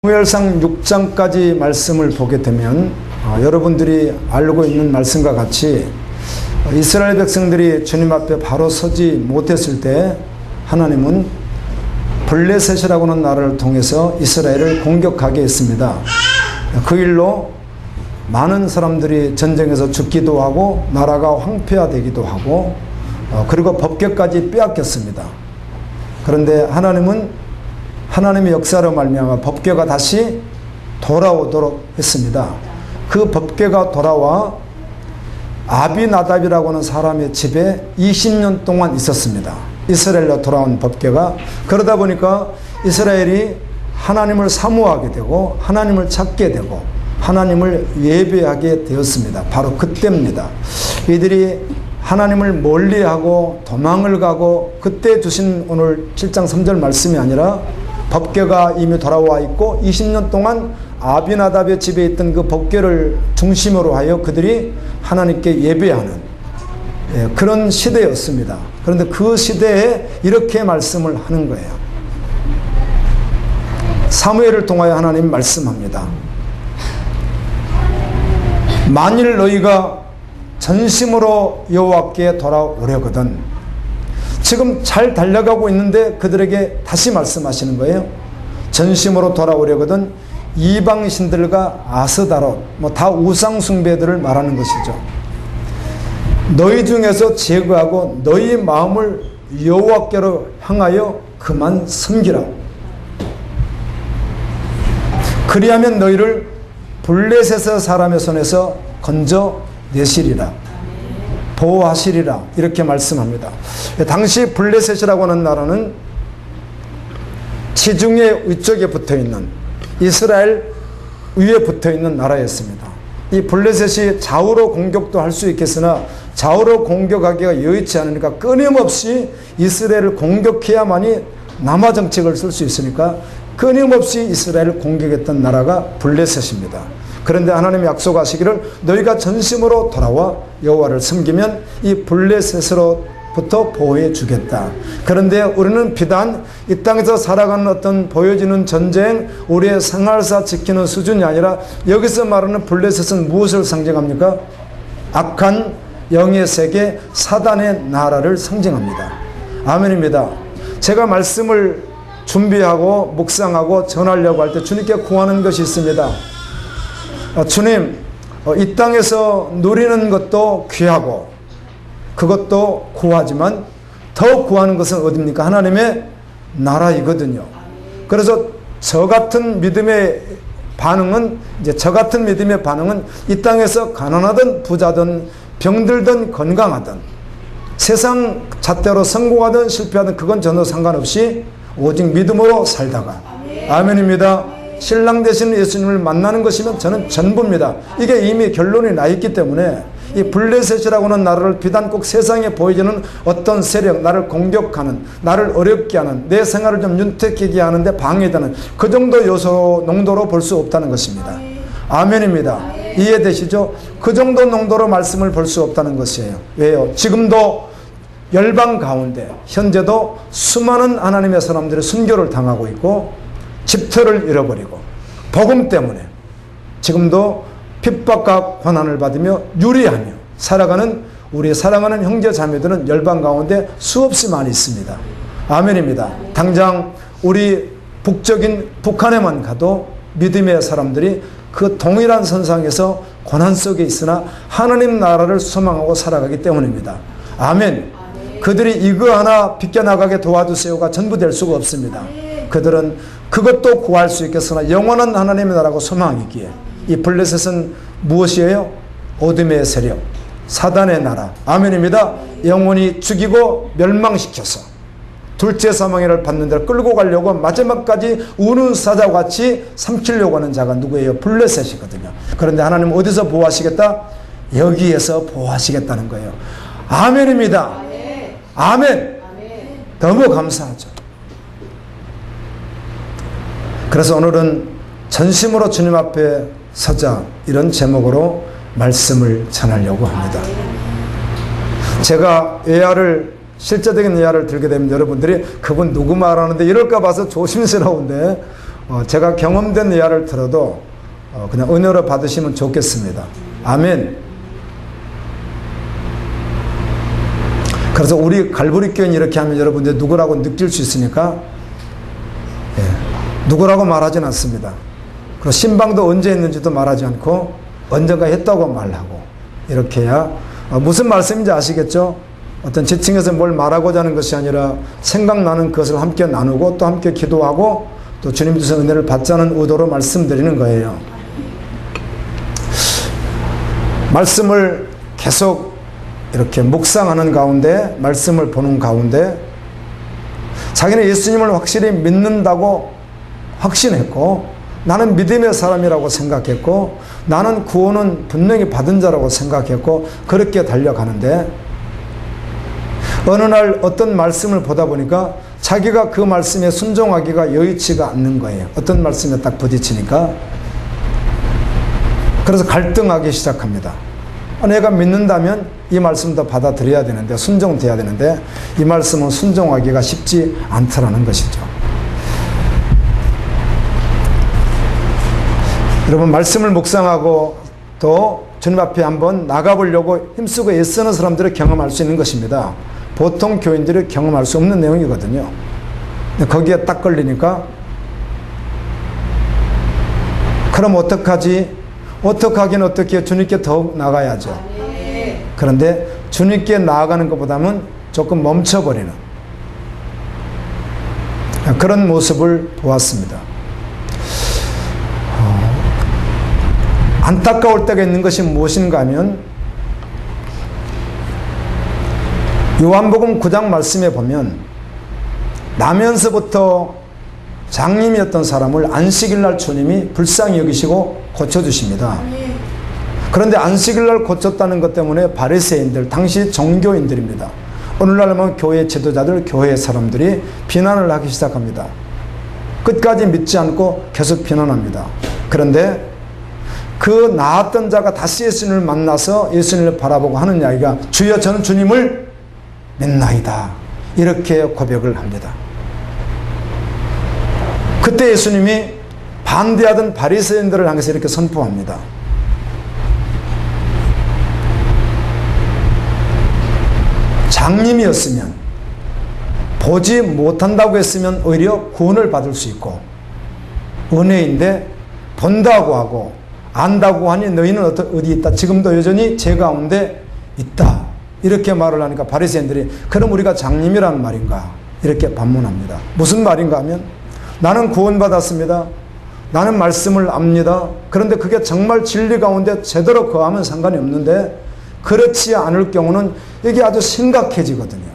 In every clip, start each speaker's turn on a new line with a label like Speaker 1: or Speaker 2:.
Speaker 1: 사무엘상 6장까지 말씀을 보게 되면 여러분들이 알고 있는 말씀과 같이 이스라엘 백성들이 주님 앞에 바로 서지 못했을 때 하나님은 블레셋이라고 하는 나라를 통해서 이스라엘을 공격하게 했습니다. 그 일로 많은 사람들이 전쟁에서 죽기도 하고 나라가 황폐화되기도 하고 그리고 법궤까지 빼앗겼습니다. 그런데 하나님은 하나님의 역사로 말미암아 법궤가 다시 돌아오도록 했습니다. 그 법궤가 돌아와 아비나답이라고 하는 사람의 집에 20년 동안 있었습니다. 이스라엘로 돌아온 법궤가. 그러다 보니까 이스라엘이 하나님을 사모하게 되고 하나님을 찾게 되고 하나님을 예배하게 되었습니다. 바로 그때입니다. 이들이 하나님을 멀리하고 도망을 가고 그때 주신 오늘 7장 3절 말씀이 아니라 법궤가 이미 돌아와 있고 20년 동안 아비나답의 집에 있던 그 법궤를 중심으로 하여 그들이 하나님께 예배하는 그런 시대였습니다. 그런데 그 시대에 이렇게 말씀을 하는 거예요. 사무엘을 통하여 하나님 말씀합니다. 만일 너희가 전심으로 여호와께 돌아오려거든. 지금 잘 달려가고 있는데 그들에게 다시 말씀하시는 거예요. 전심으로 돌아오려거든 이방신들과 아스다롯 다 우상 숭배들을 말하는 것이죠. 너희 중에서 제거하고 너희 마음을 여호와께로 향하여 그만 섬기라. 그리하면 너희를 블레셋 사람의 손에서 건져내시리라. 보호하시리라. 이렇게 말씀합니다. 당시 블레셋이라고 하는 나라는 지중해 위쪽에 붙어있는 이스라엘 위에 붙어있는 나라였습니다. 이 블레셋이 좌우로 공격도 할 수 있겠으나 좌우로 공격하기가 여의치 않으니까 끊임없이 이스라엘을 공격해야만이 남아 정책을 쓸 수 있으니까 끊임없이 이스라엘을 공격했던 나라가 블레셋입니다. 그런데 하나님이 약속하시기를 너희가 전심으로 돌아와 여호와를 섬기면 이 블레셋으로부터 보호해 주겠다. 그런데 우리는 비단 이 땅에서 살아가는 어떤 보여지는 전쟁, 우리의 생활사 지키는 수준이 아니라 여기서 말하는 블레셋은 무엇을 상징합니까? 악한 영의 세계, 사단의 나라를 상징합니다. 아멘입니다. 제가 말씀을 준비하고 묵상하고 전하려고 할 때 주님께 구하는 것이 있습니다. 주님, 이 땅에서 누리는 것도 귀하고 그것도 구하지만 더 구하는 것은 어디입니까? 하나님의 나라이거든요. 그래서 저 같은 믿음의 반응은 이 땅에서 가난하든 부자든 병들든 건강하든 세상 잣대로 성공하든 실패하든 그건 전혀 상관없이 오직 믿음으로 살다가 아멘입니다. 신랑 되시는 예수님을 만나는 것이면 저는 전부입니다. 이게 이미 결론이 나 있기 때문에 이 블레셋이라고 하는 나라를 비단 꼭 세상에 보여지는 어떤 세력, 나를 공격하는, 나를 어렵게 하는, 내 생활을 좀 윤택하게 하는데 방해되는 그 정도 요소 농도로 볼 수 없다는 것입니다. 아멘입니다. 이해되시죠? 그 정도 농도로 말씀을 볼 수 없다는 것이에요. 왜요? 지금도 열방 가운데 현재도 수많은 하나님의 사람들이 순교를 당하고 있고 집터를 잃어버리고 복음 때문에 지금도 핍박과 고난을 받으며 유리하며 살아가는 우리의 사랑하는 형제 자매들은 열방 가운데 수없이 많이 있습니다. 아멘입니다. 당장 우리 북적인 북한에만 가도 믿음의 사람들이 그 동일한 선상에서 고난 속에 있으나 하나님 나라를 소망하고 살아가기 때문입니다. 아멘. 그들이 이거 하나 비껴나가게 도와주세요가 전부 될 수가 없습니다. 그들은 그것도 구할 수 있겠으나 영원한 하나님의 나라고 소망이기에 이 블레셋은 무엇이에요? 어둠의 세력, 사단의 나라. 아멘입니다. 영원히 죽이고 멸망시켜서 둘째 사망을 받는 데를 끌고 가려고 마지막까지 우는 사자와 같이 삼키려고 하는 자가 누구예요? 블레셋이거든요. 그런데 하나님 어디서 보호하시겠다? 여기에서 보호하시겠다는 거예요. 아멘입니다. 아멘. 너무 감사하죠. 그래서 오늘은 전심으로 주님 앞에 서자 이런 제목으로 말씀을 전하려고 합니다. 제가 실제적인 예화를 들게 되면 여러분들이 그분 누구 말하는데 이럴까 봐서 조심스러운데 제가 경험된 예화를 들어도 그냥 은혜로 받으시면 좋겠습니다. 아멘. 그래서 우리 갈보리교회는 이렇게 하면 여러분들 누구라고 느낄 수 있으니까 누구라고 말하진 않습니다. 그리고 신방도 언제 했는지도 말하지 않고 언젠가 했다고 말하고 이렇게 해야 무슨 말씀인지 아시겠죠? 어떤 지층에서 뭘 말하고자 하는 것이 아니라 생각나는 것을 함께 나누고 또 함께 기도하고 또 주님 주신 은혜를 받자는 의도로 말씀드리는 거예요. 말씀을 계속 이렇게 묵상하는 가운데 말씀을 보는 가운데 자기는 예수님을 확실히 믿는다고 확신했고 나는 믿음의 사람이라고 생각했고 나는 구원은 분명히 받은 자라고 생각했고 그렇게 달려가는데 어느 날 어떤 말씀을 보다 보니까 자기가 그 말씀에 순종하기가 여의치가 않는 거예요. 어떤 말씀에 딱 부딪히니까. 그래서 갈등하기 시작합니다. 내가 믿는다면 이 말씀도 받아들여야 되는데 순종돼야 되는데 이 말씀은 순종하기가 쉽지 않더라는 것이죠. 여러분 말씀을 묵상하고 또 주님 앞에 한번 나가보려고 힘쓰고 애쓰는 사람들을 경험할 수 있는 것입니다. 보통 교인들이 경험할 수 없는 내용이거든요. 근데 거기에 딱 걸리니까 그럼 어떡하지? 어떡하긴 어떻게 주님께 더욱 나가야죠. 그런데 주님께 나아가는 것보다는 조금 멈춰버리는 그런 모습을 보았습니다. 안타까울 때가 있는 것이 무엇인가 하면 요한복음 9장 말씀에 보면 나면서부터 장님이었던 사람을 안식일날 주님이 불쌍히 여기시고 고쳐주십니다. 그런데 안식일날 고쳤다는 것 때문에 바리새인들, 당시 종교인들입니다. 오늘날 보면 교회 지도자들, 교회 사람들이 비난을 하기 시작합니다. 끝까지 믿지 않고 계속 비난합니다. 그런데 그 나았던 자가 다시 예수님을 만나서 예수님을 바라보고 하는 이야기가 주여 저는 주님을 믿나이다. 이렇게 고백을 합니다. 그때 예수님이 반대하던 바리새인들을 향해서 이렇게 선포합니다. 장님이었으면 보지 못한다고 했으면 오히려 구원을 받을 수 있고 은혜인데 본다고 하고 안다고 하니 너희는 어디 있다? 지금도 여전히 제 가운데 있다. 이렇게 말을 하니까 바리새인들이 그럼 우리가 장님이란 말인가? 이렇게 반문합니다. 무슨 말인가 하면 나는 구원받았습니다. 나는 말씀을 압니다. 그런데 그게 정말 진리 가운데 제대로 거하면 상관이 없는데 그렇지 않을 경우는 이게 아주 심각해지거든요.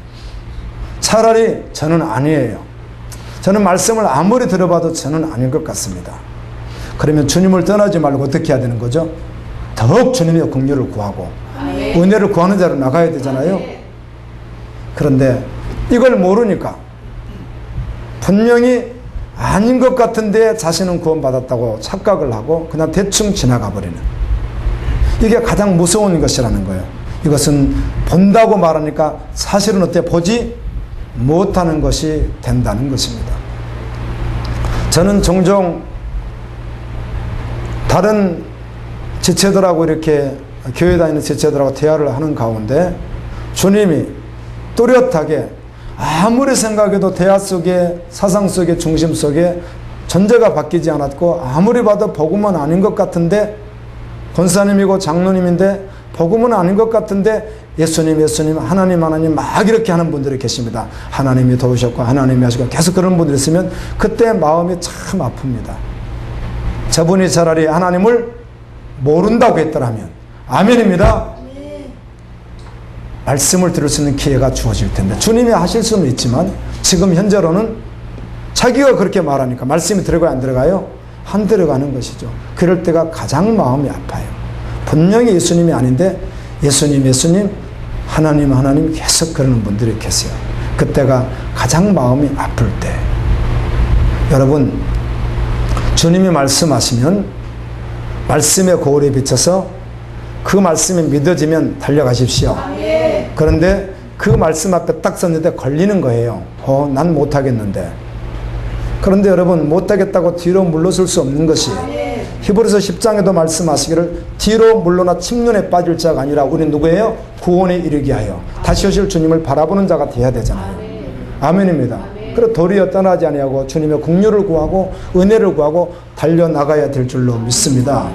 Speaker 1: 차라리 저는 아니에요. 저는 말씀을 아무리 들어봐도 저는 아닌 것 같습니다. 그러면 주님을 떠나지 말고 어떻게 해야 되는 거죠? 더욱 주님의 긍휼을 구하고 은혜를 구하는 자로 나가야 되잖아요. 그런데 이걸 모르니까 분명히 아닌 것 같은데 자신은 구원받았다고 착각을 하고 그냥 대충 지나가 버리는 이게 가장 무서운 것이라는 거예요. 이것은 본다고 말하니까 사실은 어때? 보지 못하는 것이 된다는 것입니다. 저는 종종 다른 지체들하고 이렇게 교회 다니는 지체들하고 대화를 하는 가운데 주님이 뚜렷하게 아무리 생각해도 대화 속에 사상 속에 중심 속에 전제가 바뀌지 않았고 아무리 봐도 복음은 아닌 것 같은데 권사님이고 장로님인데 복음은 아닌 것 같은데 예수님 하나님 막 이렇게 하는 분들이 계십니다. 하나님이 도우셨고 하나님이 하시고 계속 그런 분들이 있으면 그때 마음이 참 아픕니다. 저분이 차라리 하나님을 모른다고 했더라면 아멘입니다. 말씀을 들을 수 있는 기회가 주어질 텐데 주님이 하실 수는 있지만 지금 현재로는 자기가 그렇게 말하니까 말씀이 들어가요 안 들어가요? 안 들어가는 것이죠. 그럴 때가 가장 마음이 아파요. 분명히 예수님이 아닌데 예수님 하나님 계속 그러는 분들이 계세요. 그때가 가장 마음이 아플 때 여러분 주님이 말씀하시면 말씀의 거울에 비춰서 그 말씀이 믿어지면 달려가십시오. 그런데 그 말씀 앞에 딱 섰는데 걸리는 거예요. 난 못하겠는데 그런데 여러분, 못하겠다고 뒤로 물러설 수 없는 것이 히브리서 10장에도 말씀하시기를 뒤로 물러나 침륜에 빠질 자가 아니라 우리 누구예요? 구원에 이르게 하여 다시 오실 주님을 바라보는 자가 돼야 되잖아요. 아멘입니다. 그래서 도리어 떠나지 아니하고 주님의 긍휼을 구하고 은혜를 구하고 달려나가야 될 줄로 믿습니다.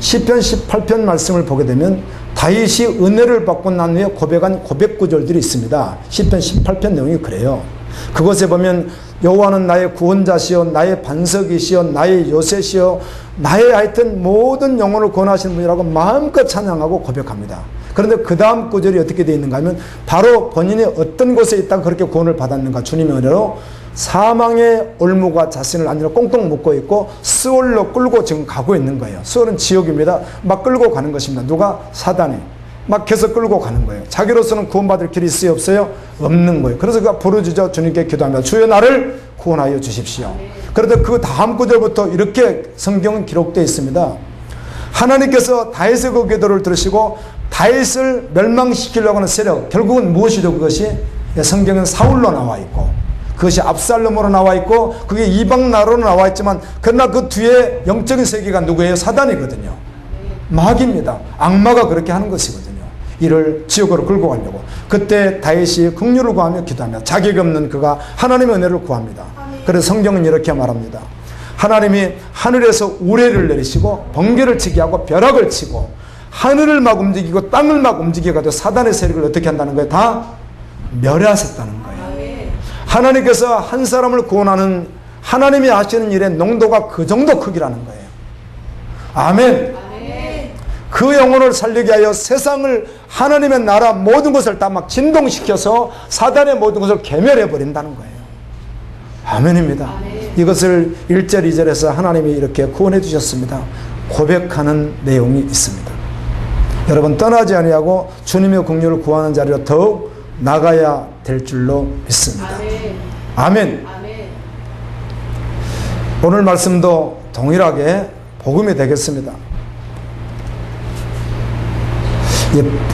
Speaker 1: 시편 18편 말씀을 보게 되면 다윗이 은혜를 받고 난 후에 고백한 고백 구절들이 있습니다. 시편 18편 내용이 그래요. 그것에 보면 여호와는 나의 구원자시여 나의 반석이시여 나의 요새시여 나의 하여튼 모든 영혼을 구원하시는 분이라고 마음껏 찬양하고 고백합니다. 그런데 그 다음 구절이 어떻게 되어 있는가 하면 바로 본인이 어떤 곳에 있다가 그렇게 구원을 받았는가, 주님의 은혜로 사망의 올무가 자신을 안으로 꽁꽁 묶고 있고 스올로 끌고 지금 가고 있는 거예요. 스올은 지옥입니다. 막 끌고 가는 것입니다. 누가? 사단이 막 계속 끌고 가는 거예요. 자기로서는 구원받을 길이 있어요, 없어요? 없는 거예요. 그래서 그가 부르짖어 주님께 기도합니다. 주여 나를 구원하여 주십시오. 그런데 그 다음 구절부터 이렇게 성경은 기록되어 있습니다. 하나님께서 다윗의 그 기도를 들으시고 다윗을 멸망시키려고 하는 세력, 결국은 무엇이죠? 그것이 성경은 사울로 나와 있고 그것이 압살롬으로 나와 있고 그게 이방 나라로 나와 있지만 그러나 그 뒤에 영적인 세계가 누구예요? 사단이거든요. 마귀입니다. 악마가 그렇게 하는 것이거든요. 이를 지옥으로 끌고 가려고. 그때 다윗이 긍휼을 구하며 기도하며 자격이 없는 그가 하나님의 은혜를 구합니다. 그래서 성경은 이렇게 말합니다. 하나님이 하늘에서 우레를 내리시고 번개를 치게 하고 벼락을 치고 하늘을 막 움직이고 땅을 막 움직이게 가지고 사단의 세력을 어떻게 한다는 거예요? 다 멸하셨다는 거예요. 하나님께서 한 사람을 구원하는 하나님이 하시는 일의 농도가 그 정도 크기라는 거예요. 아멘. 그 영혼을 살리게 하여 세상을 하나님의 나라 모든 것을 다 막 진동시켜서 사단의 모든 것을 괴멸해 버린다는 거예요. 아멘입니다. 이것을 1절 2절에서 하나님이 이렇게 구원해 주셨습니다. 고백하는 내용이 있습니다. 여러분 떠나지 아니하고 주님의 긍휼을 구하는 자리로 더욱 나가야 될 줄로 믿습니다. 아멘. 오늘 말씀도 동일하게 복음이 되겠습니다.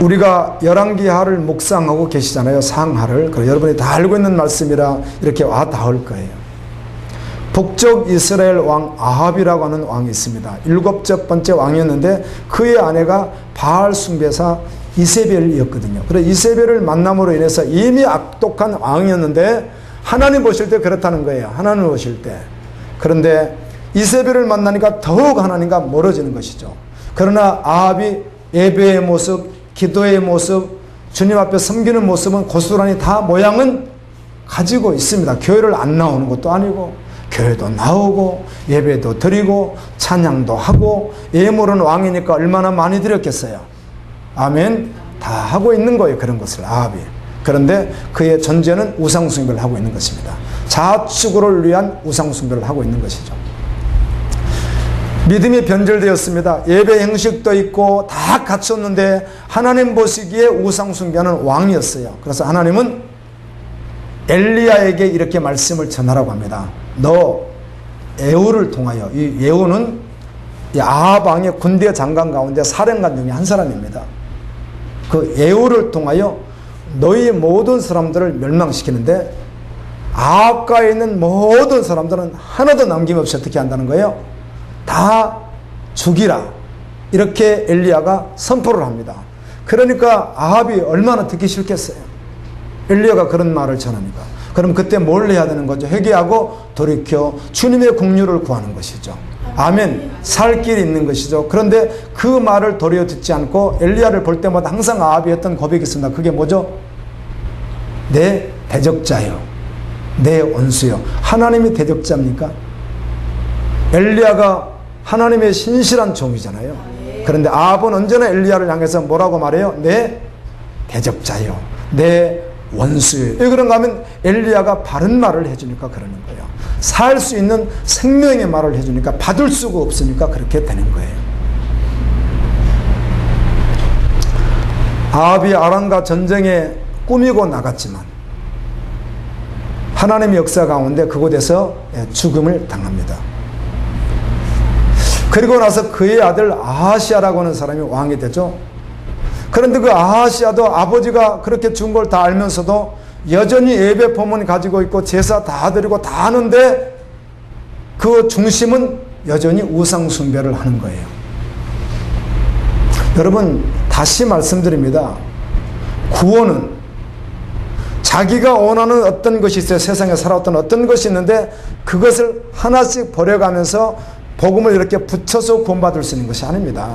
Speaker 1: 우리가 열왕기하를 묵상하고 계시잖아요. 상하를. 여러분이 다 알고 있는 말씀이라 이렇게 와 닿을 거예요. 북쪽 이스라엘 왕 아합이라고 하는 왕이 있습니다. 7번째 왕이었는데 그의 아내가 바알 숭배사 이세벨이었거든요. 그래서 이세벨을 만남으로 인해서 이미 악독한 왕이었는데 하나님 보실 때 그렇다는 거예요. 하나님 보실 때. 그런데 이세벨을 만나니까 더욱 하나님과 멀어지는 것이죠. 그러나 아합이 예배의 모습, 기도의 모습, 주님 앞에 섬기는 모습은 고스란히 다 모양은 가지고 있습니다. 교회를 안 나오는 것도 아니고 교회도 나오고 예배도 드리고 찬양도 하고 예물은 왕이니까 얼마나 많이 드렸겠어요. 아멘. 다 하고 있는 거예요. 그런 것을 아합이. 그런데 그의 전제는 우상숭배를 하고 있는 것입니다. 자축을 위한 우상숭배를 하고 있는 것이죠. 믿음이 변절되었습니다. 예배 형식도 있고 다 갖췄는데 하나님 보시기에 우상숭배하는 왕이었어요. 그래서 하나님은 엘리야에게 이렇게 말씀을 전하라고 합니다. 너 예후를 통하여, 이 예후는 아합 왕의 군대 장관 가운데 사령관 중에 한 사람입니다. 그 예후를 통하여 너희 모든 사람들을 멸망시키는데 아합가에 있는 모든 사람들은 하나도 남김없이 어떻게 한다는 거예요? 다 죽이라. 이렇게 엘리야가 선포를 합니다. 그러니까 아합이 얼마나 듣기 싫겠어요. 엘리야가 그런 말을 전하니까. 그럼 그때 뭘 해야 되는 거죠? 회개하고 돌이켜 주님의 긍휼을 구하는 것이죠. 아멘. 살 길이 있는 것이죠. 그런데 그 말을 도리어 듣지 않고 엘리야를 볼 때마다 항상 아합이 했던 고백이 있습니다. 그게 뭐죠? 내 대적자요, 내 원수요. 하나님이 대적자입니까? 엘리야가 하나님의 신실한 종이잖아요. 그런데 아합은 언제나 엘리야를 향해서 뭐라고 말해요? 내 대적자요, 내 원수예요. 왜 그런가 하면 엘리야가 바른 말을 해주니까 그러는 거예요. 살 수 있는 생명의 말을 해주니까, 받을 수가 없으니까 그렇게 되는 거예요. 아합이 아람과 전쟁에 꾸미고 나갔지만 하나님의 역사 가운데 그곳에서 죽음을 당합니다. 그리고 나서 그의 아들 아하시아라고 하는 사람이 왕이 되죠. 그런데 그 아하시아도 아버지가 그렇게 죽은 걸 다 알면서도 여전히 예배 포문 가지고 있고 제사 다 드리고 다 하는데 그 중심은 여전히 우상 숭배를 하는 거예요. 여러분, 다시 말씀드립니다. 구원은 자기가 원하는 어떤 것이 있어요. 세상에 살아왔던 어떤 것이 있는데 그것을 하나씩 버려가면서 복음을 이렇게 붙여서 구원받을 수 있는 것이 아닙니다.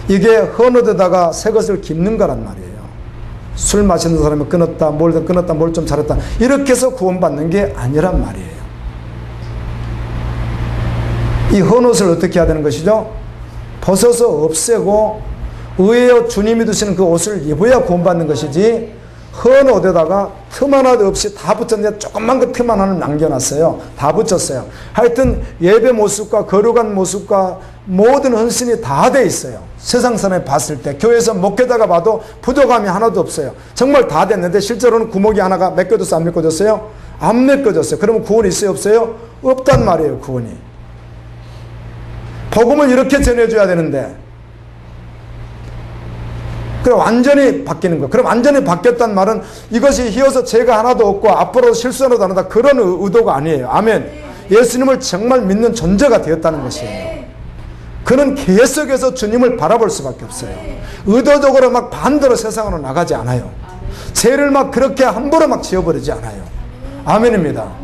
Speaker 1: 이게 헌옷에다가 새 것을 깁는 거란 말이에요. 술 마시는 사람이 끊었다, 뭘 끊었다, 뭘 좀 잘했다, 이렇게 해서 구원받는 게 아니란 말이에요. 이 헌옷을 어떻게 해야 되는 것이죠? 벗어서 없애고 의외여 주님이 두시는 그 옷을 입어야 구원받는 것이지, 헌옷에다가 틈 하나도 없이 다 붙였는데 조금만 그 틈 하나는 남겨놨어요. 다 붙였어요. 하여튼 예배 모습과 거룩한 모습과 모든 헌신이 다 돼 있어요. 세상 사람이 봤을 때 교회에서 목회자가 봐도 부족함이 하나도 없어요. 정말 다 됐는데 실제로는 구멍이 하나가 메꿔졌어요? 안 메꿔졌어요? 안 메꿔졌어요. 그러면 구원이 있어요? 없어요? 없단 말이에요. 구원이. 복음을 이렇게 전해줘야 되는데, 그럼 완전히 바뀌는 거예요. 그럼 완전히 바뀌었단 말은 이것이 희어서 죄가 하나도 없고 앞으로 실수 하나도 안 한다, 그런 의도가 아니에요. 아멘. 예수님을 정말 믿는 존재가 되었다는 것이에요. 그는 계속해서 주님을 바라볼 수밖에 없어요. 의도적으로 막 반대로 세상으로 나가지 않아요. 죄를 막 그렇게 함부로 막 지어버리지 않아요. 아멘입니다.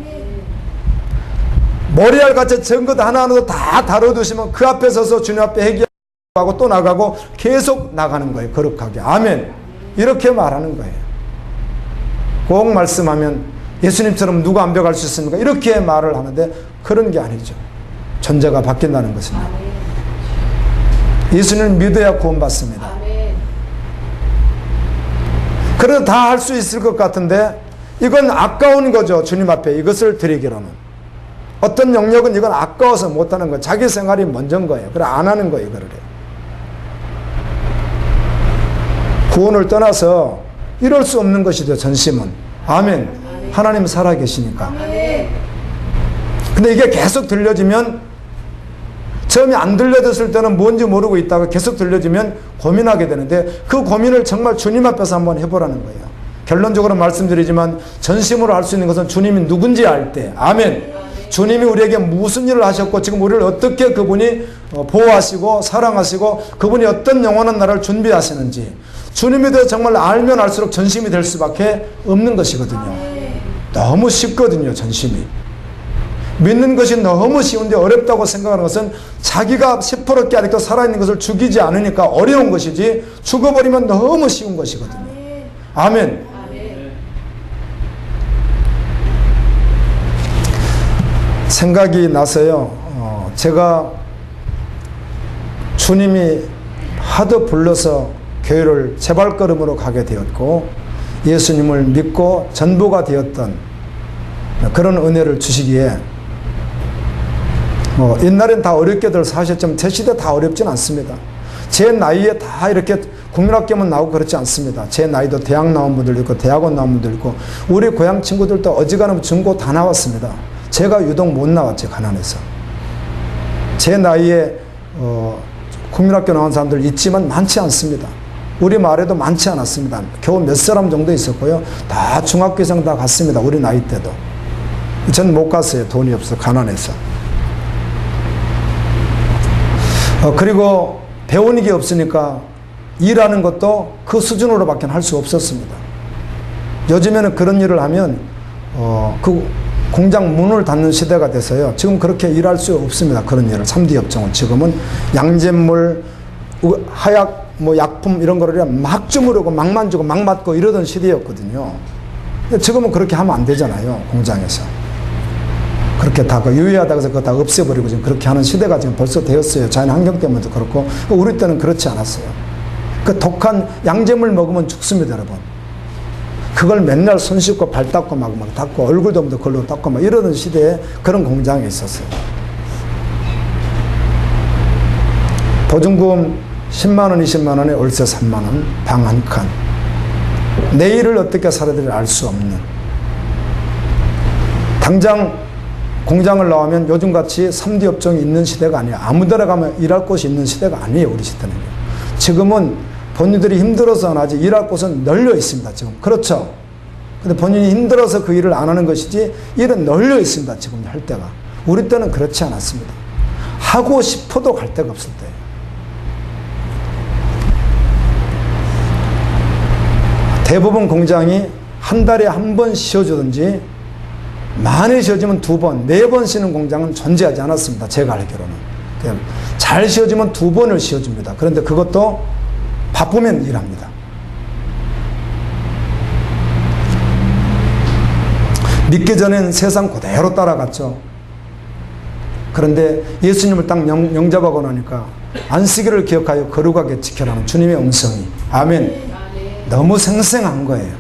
Speaker 1: 머리알같이 적은 것 하나하나도 다 다뤄두시면 그 앞에 서서 주님 앞에 회개하고 또 나가고 계속 나가는 거예요. 거룩하게. 아멘. 이렇게 말하는 거예요. 꼭 말씀하면 예수님처럼 누가 완벽할 수 있습니까? 이렇게 말을 하는데 그런 게 아니죠. 존재가 바뀐다는 것입니다. 예수님을 믿어야 구원받습니다. 그래도 다 할 수 있을 것 같은데 이건 아까운 거죠. 주님 앞에 이것을 드리기로는. 어떤 영역은 이건 아까워서 못하는 거예요. 자기 생활이 먼저인 거예요. 그래 안 하는 거예요. 이거를. 구원을 떠나서 이럴 수 없는 것이죠. 전심은. 아멘. 하나님 살아계시니까. 근데 이게 계속 들려지면, 처음에 안 들려졌을 때는 뭔지 모르고 있다가 계속 들려지면 고민하게 되는데, 그 고민을 정말 주님 앞에서 한번 해보라는 거예요. 결론적으로 말씀드리지만 전심으로 할 수 있는 것은 주님이 누군지 알 때. 아멘. 주님이 우리에게 무슨 일을 하셨고 지금 우리를 어떻게 그분이 보호하시고 사랑하시고 그분이 어떤 영원한 나라를 준비하시는지 주님에 대해 정말 알면 알수록 전심이 될 수밖에 없는 것이거든요. 너무 쉽거든요. 전심이. 믿는 것이 너무 쉬운데 어렵다고 생각하는 것은 자기가 시퍼렇게 아직도 살아있는 것을 죽이지 않으니까 어려운 것이지, 죽어버리면 너무 쉬운 것이거든요. 아멘. 생각이 나서요. 제가 주님이 하도 불러서 교회를 제발걸음으로 가게 되었고 예수님을 믿고 전부가 되었던 그런 은혜를 주시기에, 옛날엔 다 어렵게들 사셨지만 제 시대 다 어렵진 않습니다. 제 나이에 다 이렇게 국민학교만 나오고 그렇지 않습니다. 제 나이도 대학 나온 분들 있고 대학원 나온 분들 있고 우리 고향 친구들도 어지간하면 중고 다 나왔습니다. 제가 유독 못 나왔죠. 가난해서. 제 나이에 국민학교 나온 사람들 있지만 많지 않습니다. 우리 마을에도 많지 않았습니다. 겨우 몇 사람 정도 있었고요. 다 중학교 이상 다 갔습니다. 우리 나이 때도. 전 못 갔어요. 돈이 없어. 가난해서. 그리고 배우는 게 없으니까 일하는 것도 그 수준으로밖에 할 수 없었습니다. 요즘에는 그런 일을 하면 그 공장 문을 닫는 시대가 돼서요. 지금 그렇게 일할 수 없습니다. 그런 일을. 3D 업종은 지금은 양잿물, 하약, 약품 이런 거를 막 주무르고 막 만지고 막 맞고 이러던 시대였거든요. 지금은 그렇게 하면 안 되잖아요. 공장에서. 그렇게 다 유해하다고 해서 그거 다 없애버리고 지금 그렇게 하는 시대가 지금 벌써 되었어요. 자연 환경 때문에도 그렇고. 우리 때는 그렇지 않았어요. 그 독한 양잿물 먹으면 죽습니다, 여러분. 그걸 맨날 손 씻고 발 닦고 막 닦고 얼굴도 그걸로 닦고 막 이러던 시대에 그런 공장이 있었어요. 보증금 10만원, 20만원에 월세 3만원, 방 한 칸. 내일을 어떻게 살아야 될지 알 수 없는. 당장 공장을 나오면 요즘같이 3D 업종이 있는 시대가 아니에요. 아무 데나 가면 일할 곳이 있는 시대가 아니에요. 우리 시대는. 지금은 본인들이 힘들어서 안 하지 일할 곳은 널려 있습니다. 지금. 그렇죠. 근데 본인이 힘들어서 그 일을 안 하는 것이지 일은 널려 있습니다. 지금 할 때가. 우리 때는 그렇지 않았습니다. 하고 싶어도 갈 데가 없을 때예요. 대부분 공장이 한 달에 한 번 쉬어주든지 많이 쉬어지면 2번, 4번 쉬는 공장은 존재하지 않았습니다. 제가 알기로는. 잘 쉬어지면 2번을 쉬어줍니다. 그런데 그것도 바쁘면 일합니다. 믿기 전엔 세상 그대로 따라갔죠. 그런데 예수님을 딱 영접하고 나니까 안식일을 기억하여 거룩하게 지켜라는 주님의 음성이, 아멘, 너무 생생한 거예요.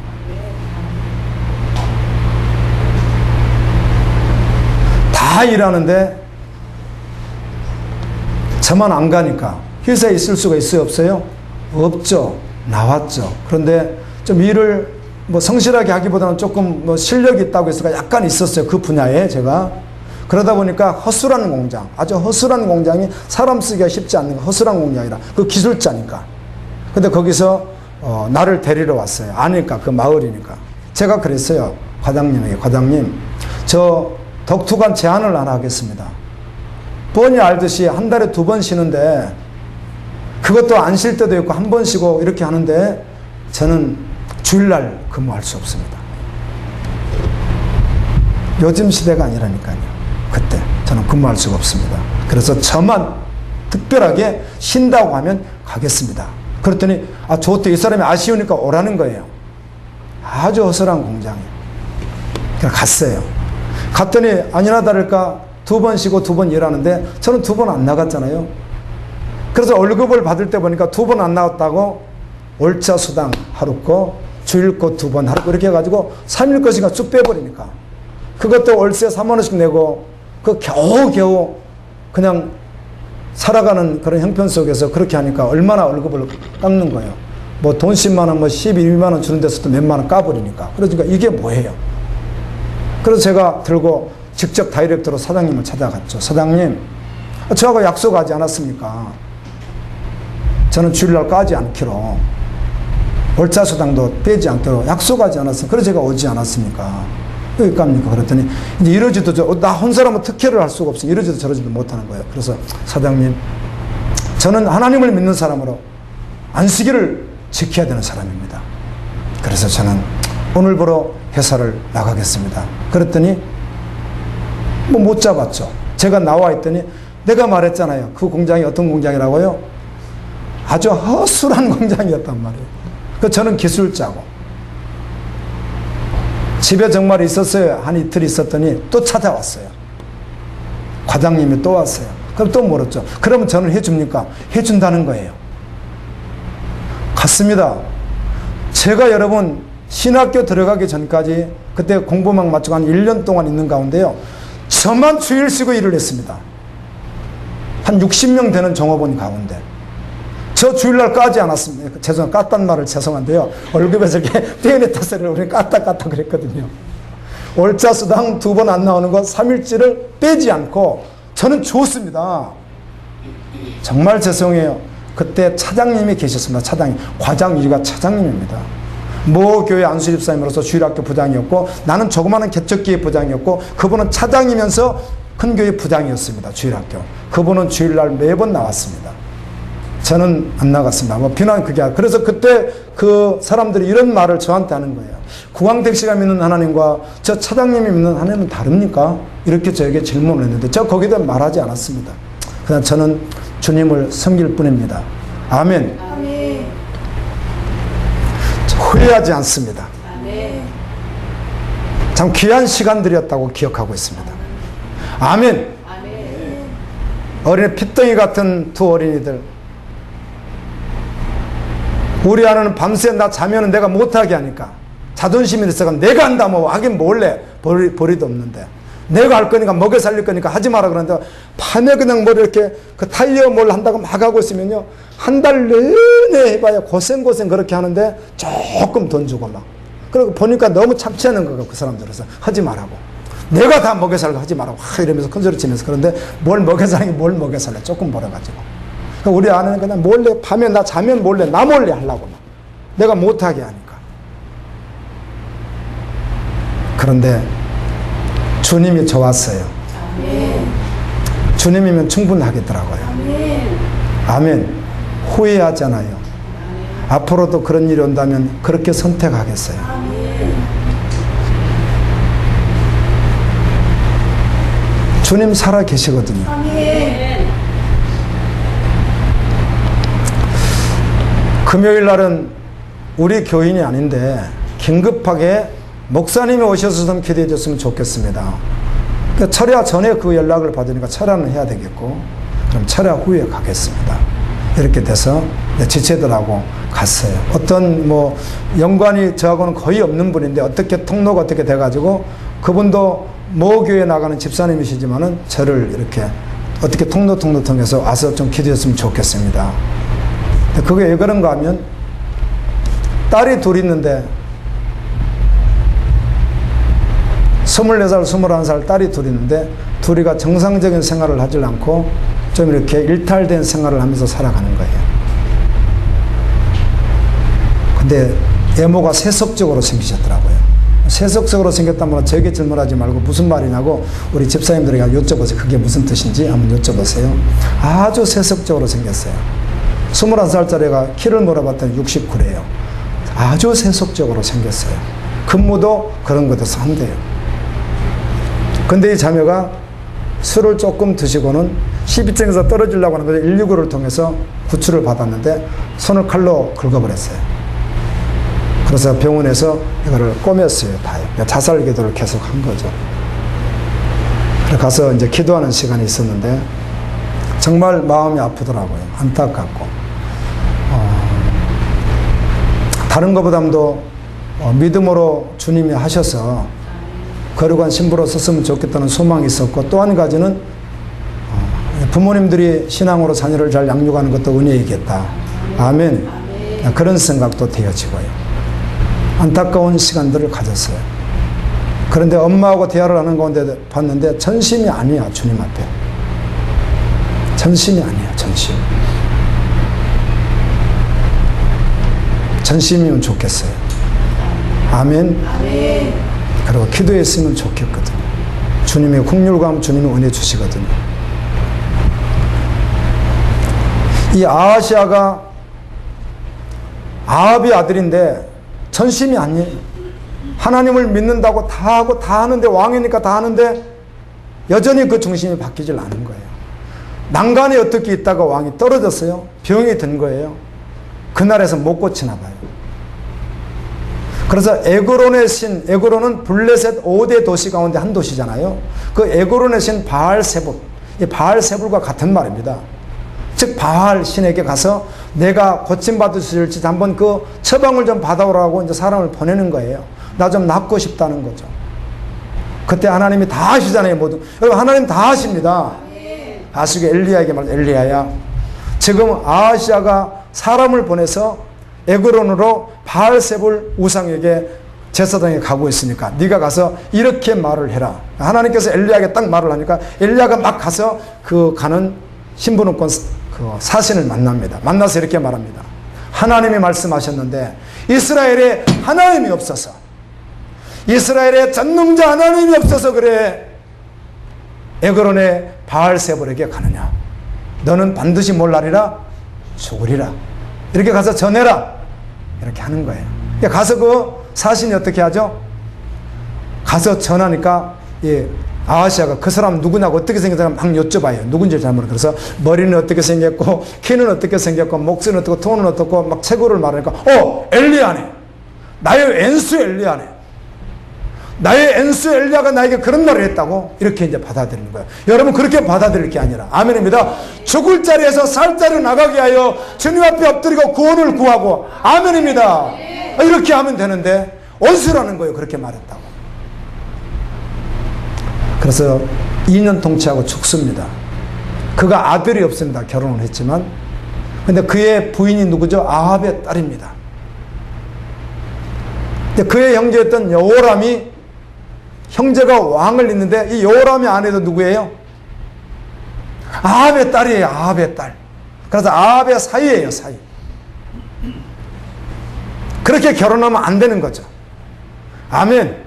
Speaker 1: 다 일하는데 저만 안 가니까 회사에 있을 수가 있어요, 없어요? 없죠. 나왔죠. 그런데 좀 일을 성실하게 하기보다는 조금 실력이 있다고 해서 약간 있었어요. 그 분야에 제가. 그러다 보니까 허술한 공장, 아주 허술한 공장이 사람 쓰기가 쉽지 않는 허술한 공장이라, 그 기술자니까. 근데 거기서 나를 데리러 왔어요. 아니까, 그 마을이니까. 제가 그랬어요. 과장님에게, 과장님, 저 독특한 제안을 하나 하겠습니다. 뻔히 알듯이 한 달에 2번 쉬는데, 그것도 안 쉴 때도 있고 한 번 쉬고 이렇게 하는데, 저는 주일날 근무할 수 없습니다. 요즘 시대가 아니라니까요. 그때 저는 근무할 수가 없습니다. 그래서 저만 특별하게 쉰다고 하면 가겠습니다. 그랬더니 좋대, 이 사람이 아쉬우니까 오라는 거예요. 아주 허술한 공장이에요. 그래서 갔어요. 갔더니 아니나 다를까 2번 쉬고 2번 일하는데 저는 2번 안 나갔잖아요. 그래서 월급을 받을 때 보니까 2번 안 나왔다고 월차 수당 하루 거, 주일 거 2번 하루 거 이렇게 해가지고 3일 것인가 쭉 빼버리니까 그것도 월세 3만 원씩 내고 그 겨우겨우 그냥 살아가는 그런 형편 속에서 그렇게 하니까 얼마나 월급을 깎는 거예요. 돈 10만 원, 12만 원 주는 데서도 몇만 원 까버리니까. 그러니까 이게 뭐예요? 그래서 제가 들고 직접 다이렉트로 사장님을 찾아갔죠. 사장님, 저하고 약속하지 않았습니까? 저는 주일날 까지 않기로, 월차 수당도 빼지 않기로 약속하지 않았어요. 그래서 제가 오지 않았습니까? 왜 갑니까? 그랬더니 이제 이러지도 나 한 사람은 특혜를 할 수가 없어요. 이러지도 저러지도 못하는 거예요. 그래서 사장님, 저는 하나님을 믿는 사람으로 안식일을 지켜야 되는 사람입니다. 그래서 저는 오늘부로 회사를 나가겠습니다. 그랬더니 못 잡았죠. 제가 나와 있더니 내가 말했잖아요. 그 공장이 어떤 공장이라고요? 아주 허술한 공장이었단 말이에요. 그 저는 기술자고. 집에 정말 있었어요. 한 이틀 있었더니 또 찾아왔어요. 과장님이 또 왔어요. 그럼 또 물었죠. 그러면 저는 해줍니까? 해준다는 거예요. 갔습니다. 제가 여러분 신학교 들어가기 전까지 그때 공부만 마치고 한 1년 동안 있는 가운데요. 저만 주일 쉬고 일을 했습니다. 한 60명 되는 종업원 가운데. 저 주일날 까지 않았습니다. 깠단 말을 죄송한데요. 월급에서 이렇게 떼어냈다 소리를 우리는 깠다 그랬거든요. 월차 수당 2번 안 나오는 거 3일치를 빼지 않고 저는 줬습니다. 정말 죄송해요. 그때 차장님이 계셨습니다. 차장님. 과장 1위가 차장님입니다. 모 교회 안수집사님으로서 주일학교 부장이었고 나는 조그마한 개척기회 부장이었고 그분은 차장이면서 큰 교회 부장이었습니다. 주일학교. 그분은 주일날 매번 나왔습니다. 저는 안 나갔습니다. 비난 그게 아니라. 그래서 그때 그 사람들이 이런 말을 저한테 하는 거예요. 구광택 씨가 믿는 하나님과 저 차장님이 믿는 하나님은 다릅니까? 이렇게 저에게 질문을 했는데 저 거기다 말하지 않았습니다. 그냥 저는 주님을 섬길 뿐입니다. 아멘. 아멘. 후회하지 않습니다. 아멘. 참 귀한 시간들이었다고 기억하고 있습니다. 아멘. 아멘. 어린이 핏덩이 같은 두 어린이들. 우리 아내는 밤새 나 자면은 내가 못하게 하니까 자존심이 있어가 내가 한다 뭐 하긴 몰래 버리도 없는데 내가 할 거니까 먹여 살릴 거니까 하지 마라 그러는데 밤에 그냥 뭐 이렇게 그 타이어 뭘 한다고 막 하고 있으면요 한 달 내내 해봐야 고생 그렇게 하는데 조금 돈 주고 막 그리고 보니까 너무 착취하는 거가 그 사람들에서 하지 말라고 내가 다 먹여 살고 하지 말라고 이러면서 큰소리 치면서 그런데 뭘 먹여 살래 조금 벌어가지고 우리 아내는 그냥 몰래 밤에 나 자면 몰래 나 몰래 하려고 막 내가 못하게 하니까. 그런데 주님이 좋았어요. 주님이면 충분하겠더라고요. 아멘. 후회하잖아요. 앞으로도 그런 일이 온다면 그렇게 선택하겠어요. 주님 살아 계시거든요. 금요일 날은 우리 교인이 아닌데 긴급하게 목사님이 오셔서 좀 기도해 줬으면 좋겠습니다. 그러니까 철야 전에 그 연락을 받으니까 철야는 해야 되겠고, 그럼 철야 후에 가겠습니다. 이렇게 돼서 지체들하고 갔어요. 어떤 뭐 연관이 저하고는 거의 없는 분인데 어떻게 통로가 어떻게 돼가지고 그분도 모 교회 나가는 집사님이시지만은 저를 이렇게 어떻게 통로 통해서 와서 좀 기도했으면 좋겠습니다. 그게 왜 그런가 하면 딸이 둘 있는데 24살, 21살 딸이 둘 있는데 둘이가 정상적인 생활을 하지 않고 좀 이렇게 일탈된 생활을 하면서 살아가는 거예요. 근데 애모가 세속적으로 생기셨더라고요. 세속적으로 생겼다면 저에게 질문하지 말고 무슨 말이냐고 우리 집사님들에게 여쭤보세요. 그게 무슨 뜻인지 한번 여쭤보세요. 아주 세속적으로 생겼어요. 21살짜리가 키를 물어봤더니 69래요. 아주 세속적으로 생겼어요. 근무도 그런 것에서 한대요. 근데 이 자매가 술을 조금 드시고는 12층에서 떨어지려고 하는 거죠. 119를 통해서 구출을 받았는데 손을 칼로 긁어버렸어요. 그래서 병원에서 이거를 꼬맸어요. 다 자살 기도를 계속 한 거죠. 그래서 가서 이제 기도하는 시간이 있었는데 정말 마음이 아프더라고요. 안타깝고. 다른 것보다도 믿음으로 주님이 하셔서 거룩한 신부로 섰으면 좋겠다는 소망이 있었고, 또 한 가지는 부모님들이 신앙으로 자녀를 잘 양육하는 것도 은혜이겠다. 아멘. 그런 생각도 되어지고요. 안타까운 시간들을 가졌어요. 그런데 엄마하고 대화를 하는 가운데 봤는데 전심이 아니야. 주님 앞에 전심이 아니야. 전심이면 좋겠어요. 아멘. 그리고 기도했으면 좋겠거든요. 주님의 긍휼감, 주님의 은혜 주시거든요. 이 아하시아가 아합의 아들인데 전심이 아니에요. 하나님을 믿는다고 다 하고 다 하는데, 왕이니까 다 하는데 여전히 그 중심이 바뀌질 않은 거예요. 난간에 어떻게 있다가 왕이 떨어졌어요. 병이 든 거예요. 그날에서 못 고치나 봐요. 그래서 에그론의 신, 에그론은 블레셋 5대 도시 가운데 한 도시잖아요. 그 에그론의 신 바알세불, 이 바알세불과 같은 말입니다. 즉 바알 신에게 가서 내가 고침받을 수 있을지 한번 그 처방을 좀 받아오라고 이제 사람을 보내는 거예요. 나 좀 낫고 싶다는 거죠. 그때 하나님이 다 하시잖아요. 모두. 여러분 하나님 다 하십니다. 아수게 엘리야에게 말, 엘리야야, 지금 아하시아가 사람을 보내서 에그론으로 바알세불 우상에게 제사장에 가고 있으니까 네가 가서 이렇게 말을 해라. 하나님께서 엘리야에게 딱 말을 하니까 엘리야가 막 가서 그 가는 신부는권 그 사신을 만납니다. 만나서 이렇게 말합니다. 하나님이 말씀하셨는데 이스라엘에 하나님이 없어서, 이스라엘에 전능자 하나님이 없어서 그래 에그론의 바알세불에게 가느냐. 너는 반드시 몰라리라 죽으리라. 이렇게 가서 전해라. 이렇게 하는 거예요. 가서 그 사신이 어떻게 하죠? 가서 전하니까 아하시아가 그 사람 누구냐고 어떻게 생겼나 막 여쭤봐요. 누군지 잘 모르고. 그래서 머리는 어떻게 생겼고 키는 어떻게 생겼고 목소리는 어떻고 톤은 어떻고 막 최고를 말하니까 엘리야네. 나의 엔수 엘리야네. 나의 엔수 엘리야가 나에게 그런 말을 했다고 이렇게 이제 받아들이는 거예요. 여러분 그렇게 받아들일 게 아니라 아멘입니다. 죽을 자리에서 살 자리로 나가게 하여 주님 앞에 엎드리고 구원을 구하고 아멘입니다. 이렇게 하면 되는데 원수라는 거예요. 그렇게 말했다고. 그래서 2년 통치하고 죽습니다. 그가 아들이 없습니다. 결혼을 했지만. 근데 그의 부인이 누구죠? 아합의 딸입니다. 근데 그의 형제였던 여호람이, 형제가 왕을 잇는데 이 여호람의 아내도 누구예요? 아합의 딸이에요. 아합의 딸. 그래서 아합의 사위예요. 사위. 그렇게 결혼하면 안 되는 거죠. 아멘.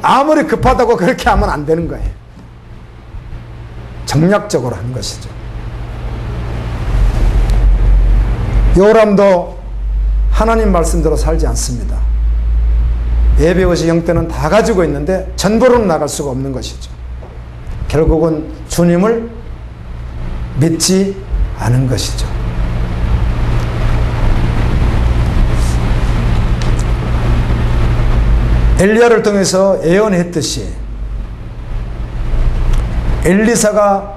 Speaker 1: 아무리 급하다고 그렇게 하면 안 되는 거예요. 정략적으로 한 것이죠. 요람도 하나님 말씀대로 살지 않습니다. 예배의식 형태는 다 가지고 있는데 전부로는 나갈 수가 없는 것이죠. 결국은 주님을 믿지 않은 것이죠. 엘리야를 통해서 예언했듯이 엘리사가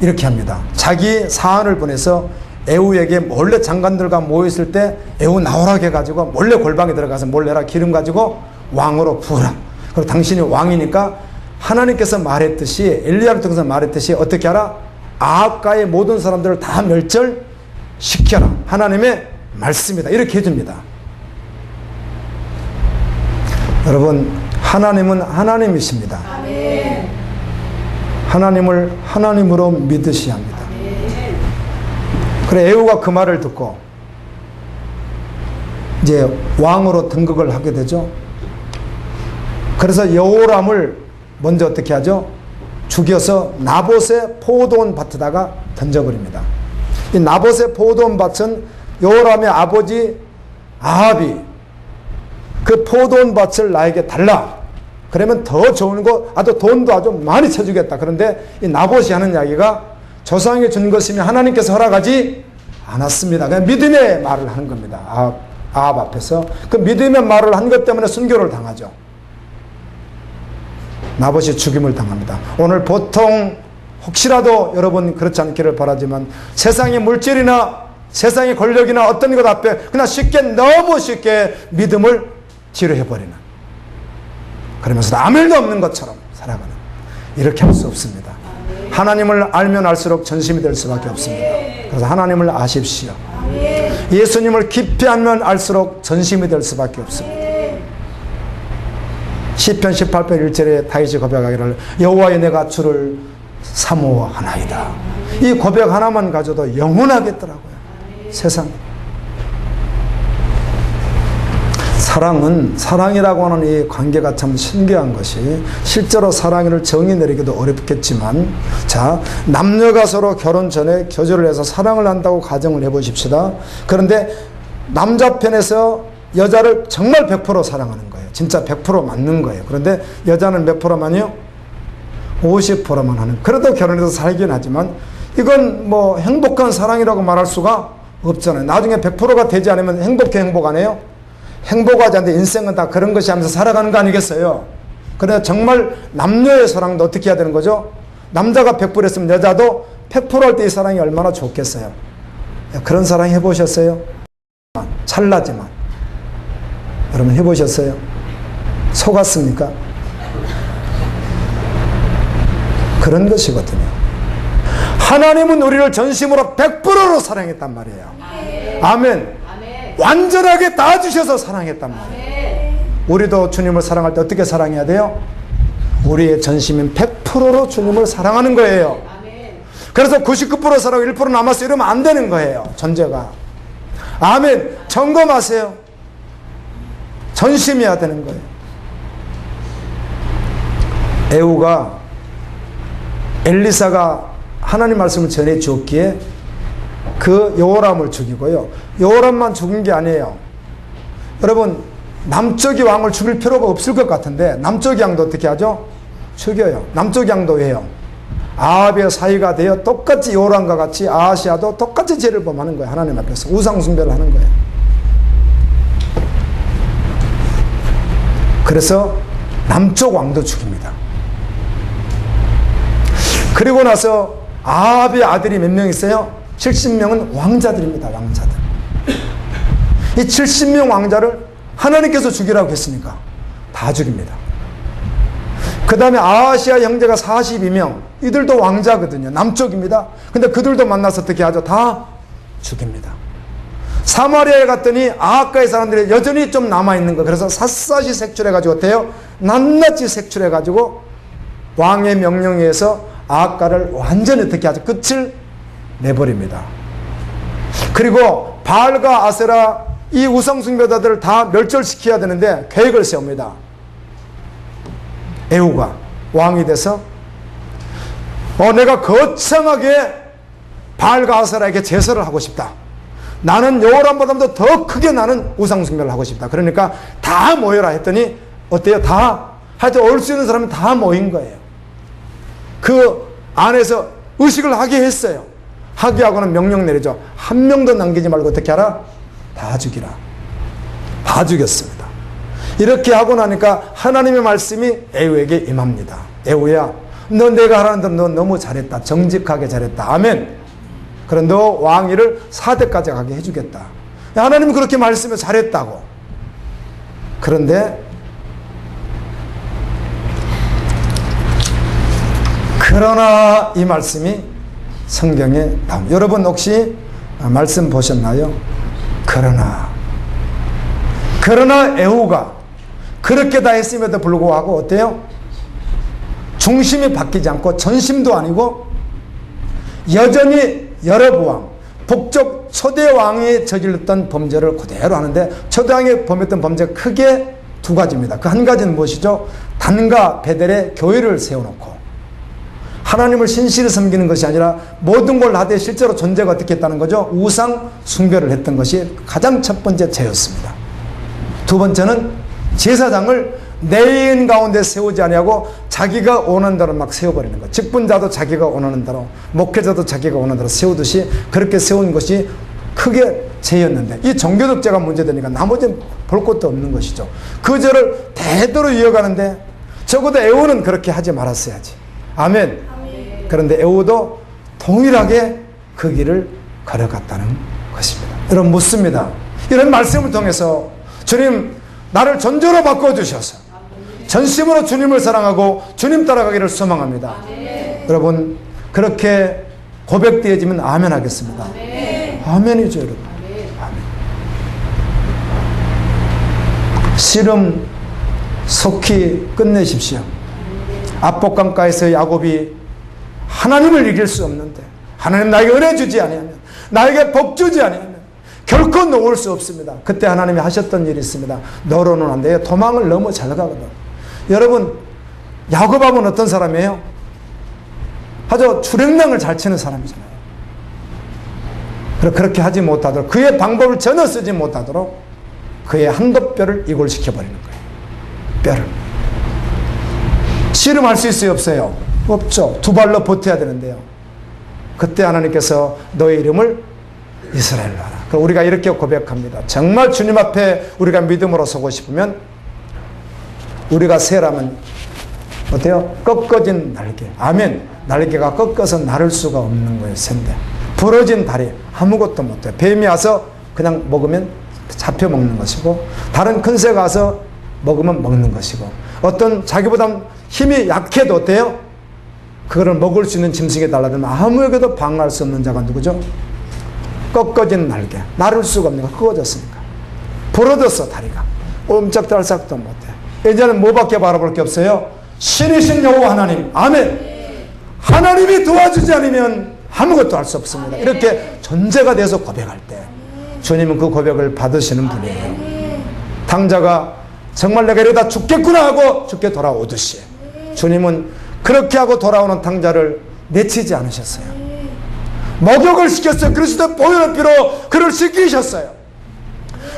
Speaker 1: 이렇게 합니다. 자기 사안을 보내서 에후에게 몰래 장관들과 모였을 때 에후 나오라 해가지고 몰래 골방에 들어가서 몰래라 기름 가지고 왕으로 부으라. 그리고 당신이 왕이니까 하나님께서 말했듯이 엘리야를 통해서 말했듯이 어떻게 하라? 아합가의 모든 사람들을 다 멸절시켜라. 하나님의 말씀이다. 이렇게 해줍니다. 여러분, 하나님은 하나님이십니다. 아멘. 하나님을 하나님으로 믿으셔야 합니다. 아멘. 그래 에후가 그 말을 듣고 이제 왕으로 등극을 하게 되죠. 그래서 여호람을 먼저 어떻게 하죠? 죽여서 나봇의 포도원 밭에다가 던져버립니다. 이 나봇의 포도원 밭은 여호람의 아버지 아합이 그 포도원 밭을 나에게 달라. 그러면 더 좋은 거, 아주 돈도 아주 많이 쳐주겠다. 그런데 이 나봇이 하는 이야기가 조상이 준 것이면 하나님께서 허락하지 않았습니다. 그냥 믿음의 말을 하는 겁니다. 아합 앞에서. 그 믿음의 말을 한 것 때문에 순교를 당하죠. 나봇이 죽임을 당합니다. 오늘 보통 혹시라도 여러분 그렇지 않기를 바라지만 세상의 물질이나 세상의 권력이나 어떤 것 앞에 그냥 쉽게 너무 쉽게 믿음을 지루해버리는, 그러면서 아무 일도 없는 것처럼 살아가는, 이렇게 할 수 없습니다. 하나님을 알면 알수록 전심이 될 수밖에 없습니다. 그래서 하나님을 아십시오. 예수님을 깊이 알면 알수록 전심이 될 수밖에 없습니다. 시편 18편 1절에 다윗이 고백하기를 여호와여 내가 주를 사모하나이다. 이 고백 하나만 가져도 영원하겠더라고요. 세상에. 사랑이라고 하는 이 관계가 참 신기한 것이, 실제로 사랑을 정의 내리기도 어렵겠지만, 자, 남녀가 서로 결혼 전에 교제를 해서 사랑을 한다고 가정을 해보십시다. 그런데 남자 편에서 여자를 정말 100% 사랑하는 거예요. 진짜 100% 맞는 거예요. 그런데 여자는 몇 프로만요? 50%만 하는. 그래도 결혼해서 살긴 하지만 이건 뭐 행복한 사랑이라고 말할 수가 없잖아요. 나중에 100%가 되지 않으면 행복 안 해요? 행복하지 않는데 인생은 다 그런 것이 하면서 살아가는 거 아니겠어요? 그래 정말 남녀의 사랑도 어떻게 해야 되는 거죠? 남자가 100% 했으면 여자도 100% 할 때 이 사랑이 얼마나 좋겠어요? 그런 사랑 해보셨어요? 찰나지만 여러분 해보셨어요? 속았습니까? 그런 것이거든요. 하나님은 우리를 전심으로 100%로 사랑했단 말이에요. 아멘. 완전하게 다 주셔서 사랑했단 말이에요. 우리도 주님을 사랑할 때 어떻게 사랑해야 돼요? 우리의 전심인 100%로 주님을 사랑하는 거예요. 그래서 99% 사랑하고 1% 남았어요 이러면 안 되는 거예요. 존재가. 아멘. 점검하세요. 전심해야 되는 거예요. 에후가 엘리사가 하나님 말씀을 전해 주었기에 그 여호람을 죽이고요. 여호람만 죽은 게 아니에요. 여러분 남쪽의 왕을 죽일 필요가 없을 것 같은데 남쪽 양도 어떻게 하죠? 죽여요. 남쪽 양도 왜요? 아합의 사이가 되어 똑같이 여호람과 같이 아하시아도 똑같이 죄를 범하는 거예요. 하나님 앞에서 우상 숭배를 하는 거예요. 그래서 남쪽 왕도 죽입니다. 그리고 나서 아합의 아들이 몇 명 있어요? 70명은 왕자들입니다. 왕자들. 이 70명 왕자를 하나님께서 죽이라고 했으니까 다 죽입니다. 그 다음에 아하시아 형제가 42명, 이들도 왕자거든요. 남쪽입니다. 근데 그들도 만나서 어떻게 하죠? 다 죽입니다. 사마리아에 갔더니 아합가의 사람들이 여전히 좀 남아있는 거. 그래서 샅샅이 색출해가지고 어때요? 낱낱이 색출해가지고 왕의 명령에 의해서 아합가를 완전히 어떻게 하죠? 끝을 내버립니다. 그리고 바알과 아세라 이 우상숭배자들을 다 멸절시켜야 되는데 계획을 세웁니다. 에후가 왕이 돼서 내가 거창하게 바알과 아세라에게 제사를 하고 싶다. 나는 여호람보다도 더 크게 나는 우상숭배를 하고 싶다. 그러니까 다 모여라 했더니 어때요? 다 하여튼 올 수 있는 사람이 다 모인 거예요. 그 안에서 의식을 하게 했어요. 하게 하고는 명령 내리죠. 한 명도 남기지 말고 어떻게 하라? 다 죽이라. 다 죽였습니다. 이렇게 하고 나니까 하나님의 말씀이 에후에게 임합니다. 에후야, 너 내가 하라는 대로 너 너무 잘했다. 정직하게 잘했다. 아멘. 그럼 너 왕위를 4대까지 가게 해주겠다. 하나님이 그렇게 말씀해 잘했다고. 그런데 그러나 이 말씀이 성경에 나옵니다. 여러분 혹시 말씀 보셨나요? 그러나 에후가 그렇게 다 했음에도 불구하고 어때요? 중심이 바뀌지 않고 전심도 아니고 여전히 여러부왕, 북쪽 초대왕이 저질렀던 범죄를 그대로 하는데 초대왕이 범했던 범죄가 크게 두 가지입니다. 그 한 가지는 무엇이죠? 단과 베델에 교회를 세워놓고 하나님을 신실히 섬기는 것이 아니라 모든 걸 하되 실제로 존재가 어떻게 했다는 거죠? 우상 숭배를 했던 것이 가장 첫 번째 죄였습니다. 두 번째는 제사장을 내인 가운데 세우지 아니하고 자기가 원하는 대로 막 세워버리는 것. 직분자도 자기가 원하는 대로, 목회자도 자기가 원하는 대로 세우듯이 그렇게 세운 것이 크게 죄였는데 이 종교적 죄가 문제되니까 나머지는 볼 것도 없는 것이죠. 그 죄를 대대로 이어가는데 적어도 에후는 그렇게 하지 말았어야지. 아멘. 그런데 에후도 동일하게 그 길을 걸어갔다는 것입니다. 여러분 묻습니다. 이런 말씀을 통해서 주님 나를 존재로 바꿔주셔서 전심으로 주님을 사랑하고 주님 따라가기를 소망합니다. 여러분 그렇게 고백되어지면 아멘 하겠습니다. 아멘이죠 여러분. 아멘. 씨름 속히 끝내십시오. 압복강가에서 야곱이 하나님을 이길 수 없는데 하나님 나에게 은혜 주지 아니하면 나에게 복 주지 아니하면 결코 놓을 수 없습니다. 그때 하나님이 하셨던 일이 있습니다. 너로는 안 돼요. 도망을 너무 잘 가거든. 여러분 야곱하고는 어떤 사람이에요? 아주 출행랑을 잘 치는 사람이잖아요. 그렇게 하지 못하도록 그의 방법을 전혀 쓰지 못하도록 그의 한도 뼈를 이골시켜버리는 거예요. 뼈를. 씨름할 수 있어요? 없어요? 없죠. 두 발로 버텨야 되는데요. 그때 하나님께서 너의 이름을 이스라엘로 하라. 그럼 우리가 이렇게 고백합니다. 정말 주님 앞에 우리가 믿음으로 서고 싶으면 우리가 새라면 어때요? 꺾어진 날개. 아멘. 날개가 꺾어서 나를 수가 없는 거예요. 샌데 부러진 다리 아무것도 못해요. 뱀이 와서 그냥 먹으면 잡혀 먹는 것이고 다른 큰 새가 와서 먹으면 먹는 것이고 어떤 자기보다 힘이 약해도 어때요? 그거를 먹을 수 있는 짐승에 달라들면 아무에게도 방어할 수 없는 자가 누구죠? 꺾어진 날개. 나를 수가 없는 거. 꺾어졌으니까. 부러졌어 다리가. 옴짝달싹도 못해. 이제는 뭐밖에 바라볼 게 없어요? 신이신 여호와 하나님. 아멘. 하나님이 도와주지 않으면 아무것도 할 수 없습니다. 이렇게 존재가 돼서 고백할 때 주님은 그 고백을 받으시는 분이에요. 당자가 정말 내가 이러다 죽겠구나 하고 죽게 돌아오듯이 주님은 그렇게 하고 돌아오는 당자를 내치지 않으셨어요. 목욕을 시켰어요. 그리스도의 보혈의 피로 그를 씻기셨어요.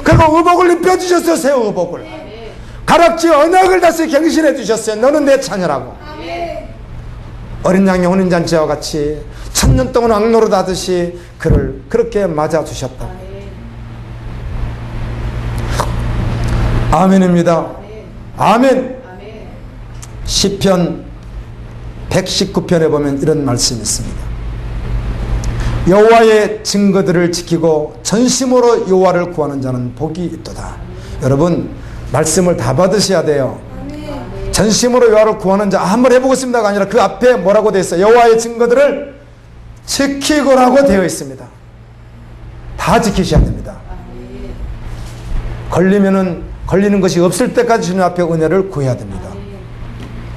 Speaker 1: 그리고 의복을 입혀주셨어요. 새 의복을. 가락지 언약을 다시 갱신해 주셨어요. 너는 내 자녀라고. 어린 양의 혼인잔치와 같이 천년 동안 왕노릇 하듯이 그를 그렇게 맞아주셨다. 아멘입니다. 아멘. 시편 119편에 보면 이런 말씀이 있습니다. 여호와의 증거들을 지키고 전심으로 여호와를 구하는 자는 복이 있도다. 여러분 말씀을 다 받으셔야 돼요. 전심으로 여호와를 구하는 자 한번 해보겠습니다가 아니라 그 앞에 뭐라고 되어 있어요? 여호와의 증거들을 지키고라고 되어 있습니다. 다 지키셔야 됩니다. 걸리는 것이 없을 때까지 주님 앞에 은혜를 구해야 됩니다.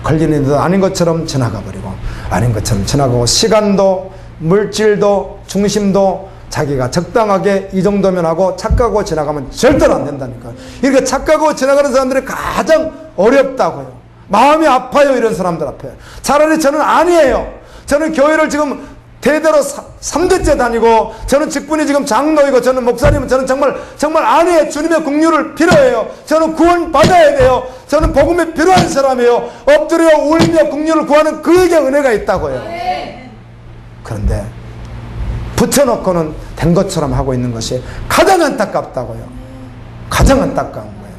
Speaker 1: 걸리는 일도 아닌 것처럼 지나가 버리고 아닌 것처럼 지나가고 시간도 물질도 중심도 자기가 적당하게 이 정도면 하고 착각하고 지나가면 절대로 안 된다니까. 이렇게 착각하고 지나가는 사람들이 가장 어렵다고요. 마음이 아파요. 이런 사람들 앞에. 차라리 저는 아니에요. 저는 교회를 지금 대대로 3대째 다니고, 저는 직분이 지금 장로이고, 저는 목사님은 저는 정말 안에 주님의 긍휼을 필요해요. 저는 구원 받아야 돼요. 저는 복음이 필요한 사람이에요. 엎드려 울며 긍휼을 구하는 그에게 은혜가 있다고요. 그런데 붙여놓고는 된 것처럼 하고 있는 것이 가장 안타깝다고요. 가장 안타까운 거예요.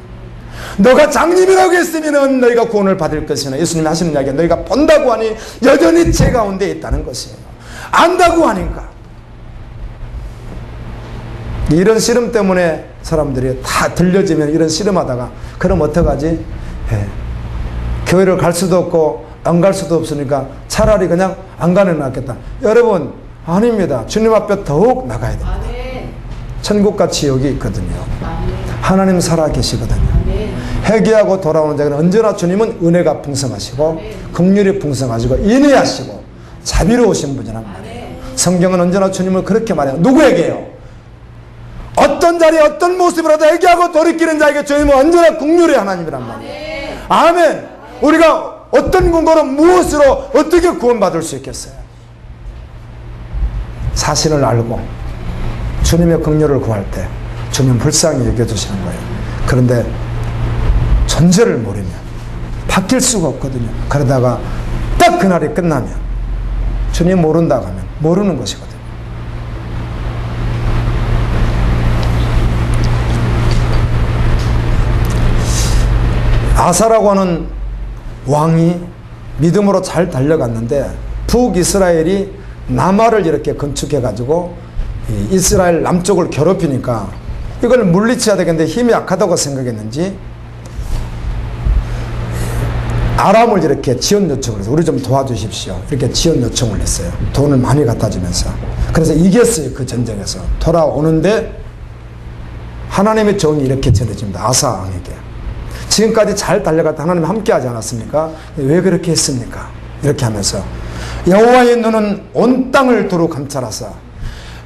Speaker 1: 너가 장님이라고 했으면 너희가 구원을 받을 것이나, 예수님이 하시는 이야기가 너희가 본다고 하니 여전히 죄 가운데 있다는 것이에요. 안다고 하니까. 이런 씨름 때문에 사람들이 다 들려지면 이런 씨름하다가, 그럼 어떡하지? 교회를 갈 수도 없고 안 갈 수도 없으니까 차라리 그냥 안 가는 게 낫겠다. 여러분, 아닙니다. 주님 앞에 더욱 나가야 됩니다. 천국과 지옥이 있거든요. 하나님 살아 계시거든요. 회개하고 돌아오는 자에게는 언제나 주님은 은혜가 풍성하시고 긍휼이 풍성하시고 인내하시고 자비로우신 분이란 말이에요. 성경은 언제나 주님을 그렇게 말해요. 누구에게요? 어떤 자리에 어떤 모습이라도 회개하고 돌이키는 자에게 주님은 언제나 긍휼의 하나님이란 말이에요. 아멘. 우리가 어떤 근거로 무엇으로 어떻게 구원받을 수 있겠어요? 사실을 알고 주님의 긍휼을 구할 때 주님 불쌍히 여겨주시는 거예요. 그런데 존재를 모르면 바뀔 수가 없거든요. 그러다가 딱 그날이 끝나면 주님 모른다고 하면 모르는 것이거든요. 아사라고 하는 왕이 믿음으로 잘 달려갔는데, 북이스라엘이 남아를 이렇게 건축해 가지고 이스라엘 남쪽을 괴롭히니까 이걸 물리쳐야 되겠는데 힘이 약하다고 생각했는지 아람을 이렇게 지원 요청을 해서 우리 좀 도와주십시오. 이렇게 지원 요청을 했어요. 돈을 많이 갖다 주면서. 그래서 이겼어요. 그 전쟁에서. 돌아오는데 하나님의 정이 이렇게 전해집니다. 아사 왕에게. 지금까지 잘 달려갔다 하나님 함께 하지 않았습니까? 왜 그렇게 했습니까? 이렇게 하면서 여호와의 눈은 온 땅을 두루 감찰하사,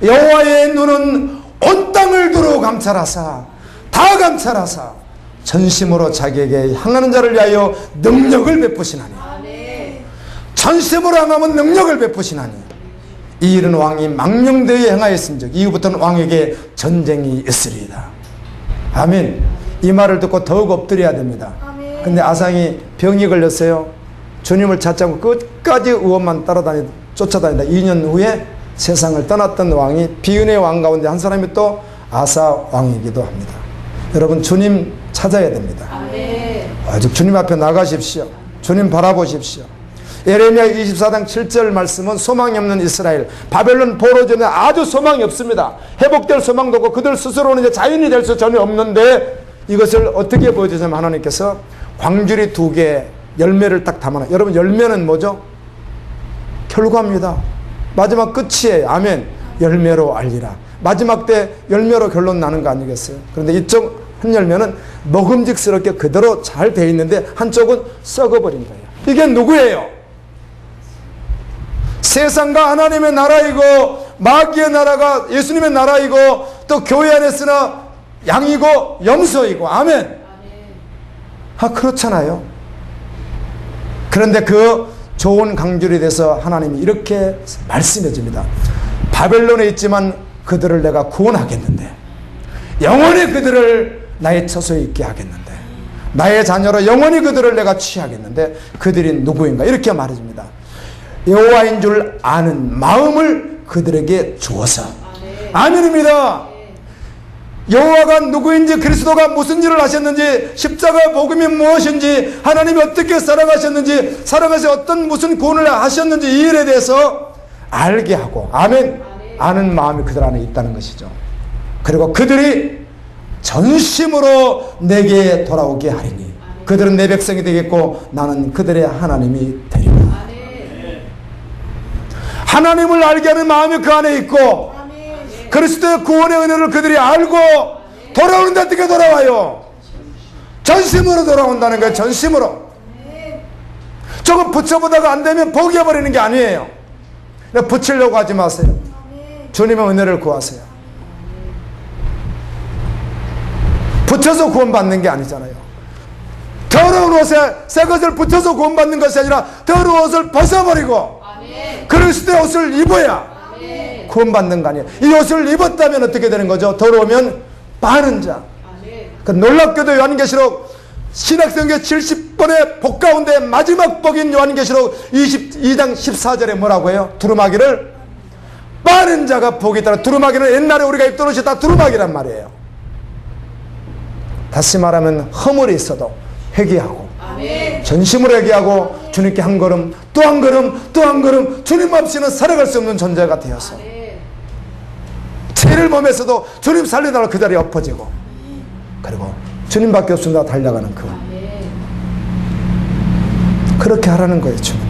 Speaker 1: 여호와의 눈은 온 땅을 두루 감찰하사, 다 감찰하사 전심으로 자기에게 향하는 자를 위하여 능력을 베푸시나니, 전심으로 향하면 능력을 베푸시나니, 이 일은 왕이 망령되이 행하였은즉 이후부터는 왕에게 전쟁이 있으리이다. 아멘. 이 말을 듣고 더욱 엎드려야 됩니다. 근데 아상이 병이 걸렸어요. 주님을 찾지 않고 끝까지 의원만 쫓아다니다 2년 후에 세상을 떠났던 왕이 비은의 왕 가운데 한 사람이 또 아사 왕이기도 합니다. 여러분, 주님 찾아야 됩니다. 아직 주님 앞에 나가십시오. 주님 바라보십시오. 예레미야 24장 7절 말씀은 소망이 없는 이스라엘, 바벨론 포로 전에 아주 소망이 없습니다. 회복될 소망도 없고 그들 스스로는 이제 자연이 될 수 전혀 없는데, 이것을 어떻게 보여주냐면 하나님께서 광주리 2개 열매를 딱 담아놔. 여러분, 열매는 뭐죠? 결과입니다. 마지막 끝이에요. 아멘. 열매로 알리라. 마지막 때 열매로 결론 나는 거 아니겠어요? 그런데 이쪽 한 열매는 먹음직스럽게 그대로 잘 돼 있는데 한쪽은 썩어버린 거예요. 이게 누구예요? 세상과 하나님의 나라이고 마귀의 나라가 예수님의 나라이고 또 교회 안에서나 양이고 염소이고. 아멘. 그렇잖아요. 그런데 그 좋은 강줄이 돼서 하나님이 이렇게 말씀해 줍니다. 바벨론에 있지만 그들을 내가 구원하겠는데, 영원히 그들을 나의 처소에 있게 하겠는데, 나의 자녀로 영원히 그들을 내가 취하겠는데 그들이 누구인가? 이렇게 말해줍니다. 여호와인 줄 아는 마음을 그들에게 주어서. 아멘입니다. 여호와가 누구인지, 그리스도가 무슨 일을 하셨는지, 십자가 복음이 무엇인지, 하나님이 어떻게 살아가셨는지, 살아가서 어떤 무슨 구원을 하셨는지, 이 일에 대해서 알게 하고, 아멘, 아는 마음이 그들 안에 있다는 것이죠. 그리고 그들이 전심으로 내게 돌아오게 하리니 그들은 내 백성이 되겠고 나는 그들의 하나님이 되리라. 하나님을 알게 하는 마음이 그 안에 있고, 그리스도의 구원의 은혜를 그들이 알고 돌아오는데 어떻게 돌아와요? 전심으로 돌아온다는 거예요. 전심으로. 조금 붙여보다가 안 되면 포기해버리는 게 아니에요. 붙이려고 하지 마세요. 주님의 은혜를 구하세요. 붙여서 구원받는 게 아니잖아요. 더러운 옷에 새 것을 붙여서 구원받는 것이 아니라 더러운 옷을 벗어버리고 그리스도의 옷을 입어야 구원받는 거 아니에요. 이 옷을 입었다면 어떻게 되는 거죠? 더러우면 빠는 자. 그 놀랍게도 요한계시록 신약성경 70번의 복 가운데 마지막 복인 요한계시록 22장 14절에 뭐라고 해요? 두루마기를 빠는 자가 복이 있다. 두루마기는 옛날에 우리가 입던 옷이 다 두루마기란 말이에요. 다시 말하면 허물이 있어도 회개하고 전심으로 회개하고 주님께 한 걸음 또 한 걸음 또 한 걸음 주님 없이는 살아갈 수 없는 존재가 되어서 죄를 범했어도 주님 살리다가 그 자리에 엎어지고 그리고 주님밖에 없습니다 달려가는 그렇게 하라는 거예요. 주님.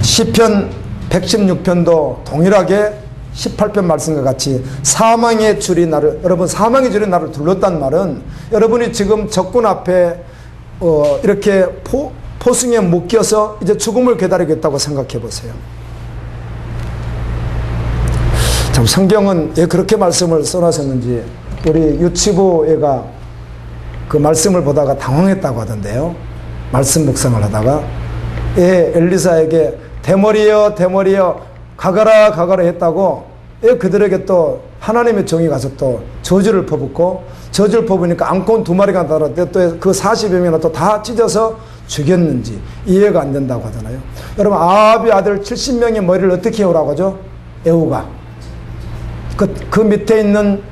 Speaker 1: 시편 116편도 동일하게 18편 말씀과 같이 사망의 줄이 나를, 여러분 사망의 줄이 나를 둘렀단 말은 여러분이 지금 적군 앞에 이렇게 포승에 묶여서 이제 죽음을 기다리겠다고 생각해 보세요. 참 성경은 왜 그렇게 말씀을 써놨었는지 우리 유치부 애가 그 말씀을 보다가 당황했다고 하던데요. 말씀 묵상을 하다가 애 엘리사에게 대머리여 대머리여 가거라 가거라 했다고 애 그들에게 또 하나님의 종이 가서 또 저주를 퍼붓고 저주를 퍼부니까 앙콘 2마리가 달았대 또 그 40여 명이나 또 다 찢어서 죽였는지 이해가 안 된다고 하잖아요. 여러분 아합의 아들 70명의 머리를 어떻게 해오라고 하죠? 에후가 그 밑에 있는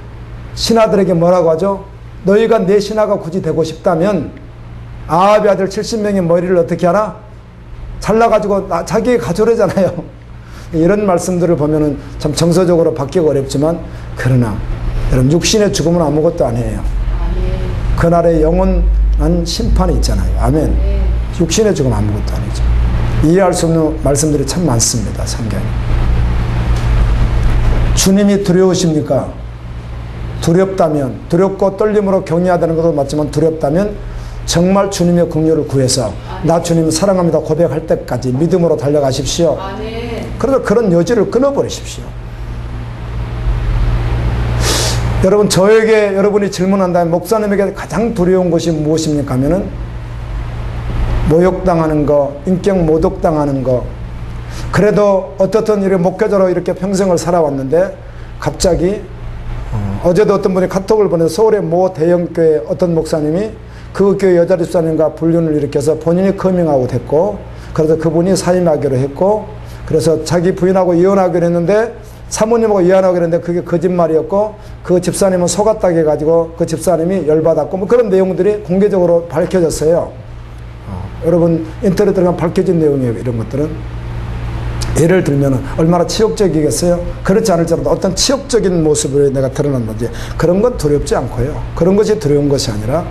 Speaker 1: 신하들에게 뭐라고 하죠? 너희가 내 신하가 굳이 되고 싶다면 아합의 아들 70명의 머리를 어떻게 하라? 잘라가지고 자기의 가져오래잖아요. 이런 말씀들을 보면은 참 정서적으로 받기가 어렵지만 그러나 여러분 육신의 죽음은 아무것도 아니에요. 그날의 영원한 심판이 있잖아요. 아멘. 육신의 죽음 아무것도 아니죠. 이해할 수 없는 말씀들이 참 많습니다. 성경에. 주님이 두려우십니까? 두렵다면 두렵고 떨림으로 경외하다는 것도 맞지만 두렵다면 정말 주님의 긍휼을 구해서 나 주님 사랑합니다 고백할 때까지 믿음으로 달려가십시오. 그래서 그런 여지를 끊어버리십시오. 여러분 저에게 여러분이 질문한다면 목사님에게 가장 두려운 것이 무엇입니까 하면은 모욕당하는 거, 인격 모독당하는 거. 그래도 어떻든 이렇게 목회자로 이렇게 평생을 살아왔는데 갑자기 어제도 어떤 분이 카톡을 보내서 서울의 모 대형교회 어떤 목사님이 그 교회 여자 집사님과 불륜을 일으켜서 본인이 커밍아웃 했고 그래서 그분이 사임하기로 했고 그래서 자기 부인하고 이혼하기로 했는데 사모님하고 이혼하기로 했는데 그게 거짓말이었고 그 집사님은 속았다고 해가지고 그 집사님이 열받았고 뭐 그런 내용들이 공개적으로 밝혀졌어요. 여러분 인터넷 들어가면 밝혀진 내용이에요. 이런 것들은. 예를 들면 얼마나 치욕적이겠어요? 그렇지 않을지라도 어떤 치욕적인 모습으로 내가 드러났는지 그런 건 두렵지 않고요. 그런 것이 두려운 것이 아니라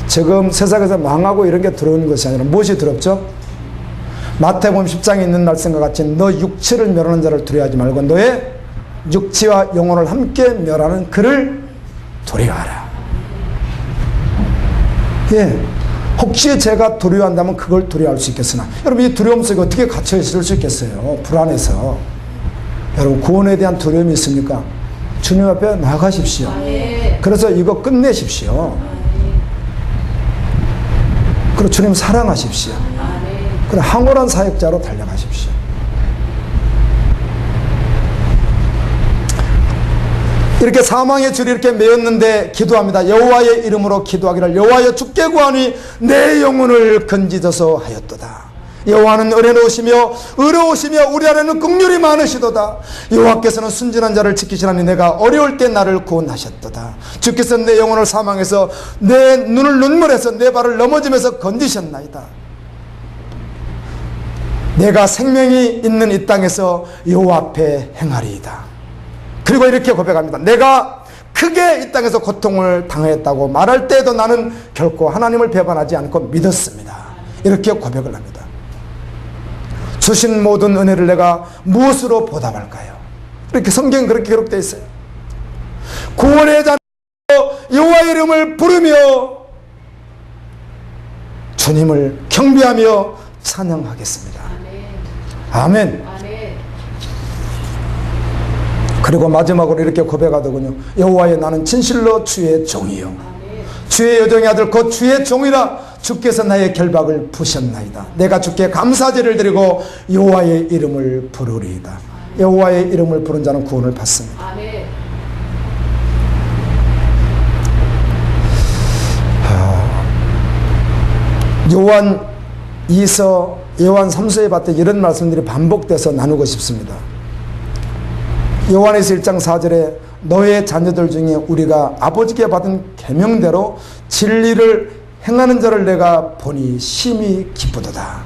Speaker 1: 지금 세상에서 망하고 이런 게 두려운 것이 아니라 무엇이 두렵죠? 마태복음 10장에 있는 말씀과 같이 너 육체를 멸하는 자를 두려워하지 말고 너의 육체와 영혼을 함께 멸하는 그를 두려워하라. 예. 혹시 제가 두려워한다면 그걸 두려워할 수 있겠으나 여러분 이 두려움 속에 어떻게 갇혀 있을 수 있겠어요? 불안해서. 여러분 구원에 대한 두려움이 있습니까? 주님 앞에 나가십시오. 그래서 이거 끝내십시오. 그리고 주님 사랑하십시오. 그리고 황홀한 사역자로 달려가십시오. 이렇게 사망의 줄이 이렇게 매였는데 기도합니다. 여호와의 이름으로 기도하기를 여호와여 주께 구하니 내 영혼을 건지소서 하였도다. 여호와는 은혜로우시며 의로우시며 우리 안에는 긍휼이 많으시도다. 여호와께서는 순진한 자를 지키시라니 내가 어려울 때 나를 구원하셨도다. 주께서 내 영혼을 사망해서 내 눈을 눈물해서 내 발을 넘어지면서 건지셨나이다. 내가 생명이 있는 이 땅에서 여호와 앞에 행하리이다. 그리고 이렇게 고백합니다. 내가 크게 이 땅에서 고통을 당했다고 말할 때에도 나는 결코 하나님을 배반하지 않고 믿었습니다. 이렇게 고백을 합니다. 주신 모든 은혜를 내가 무엇으로 보답할까요? 이렇게 성경에 그렇게 기록되어 있어요. 구원의 자로 여호와의 이름을 부르며 주님을 경배하며 찬양하겠습니다. 아멘. 그리고 마지막으로 이렇게 고백하더군요. 여호와여 나는 진실로 주의 종이요 주의 여종의 아들 곧 주의 종이라 주께서 나의 결박을 푸셨나이다. 내가 주께 감사제를 드리고 여호와의 이름을 부르리이다. 여호와의 이름을 부른 자는 구원을 받습니다.
Speaker 2: 아멘.
Speaker 1: 요한 2서, 요한 3서에 봤던 이런 말씀들이 반복돼서 나누고 싶습니다. 요한에서 1장 4절에 너의 자녀들 중에 우리가 아버지께 받은 계명대로 진리를 행하는 자를 내가 보니 심히 기쁘도다.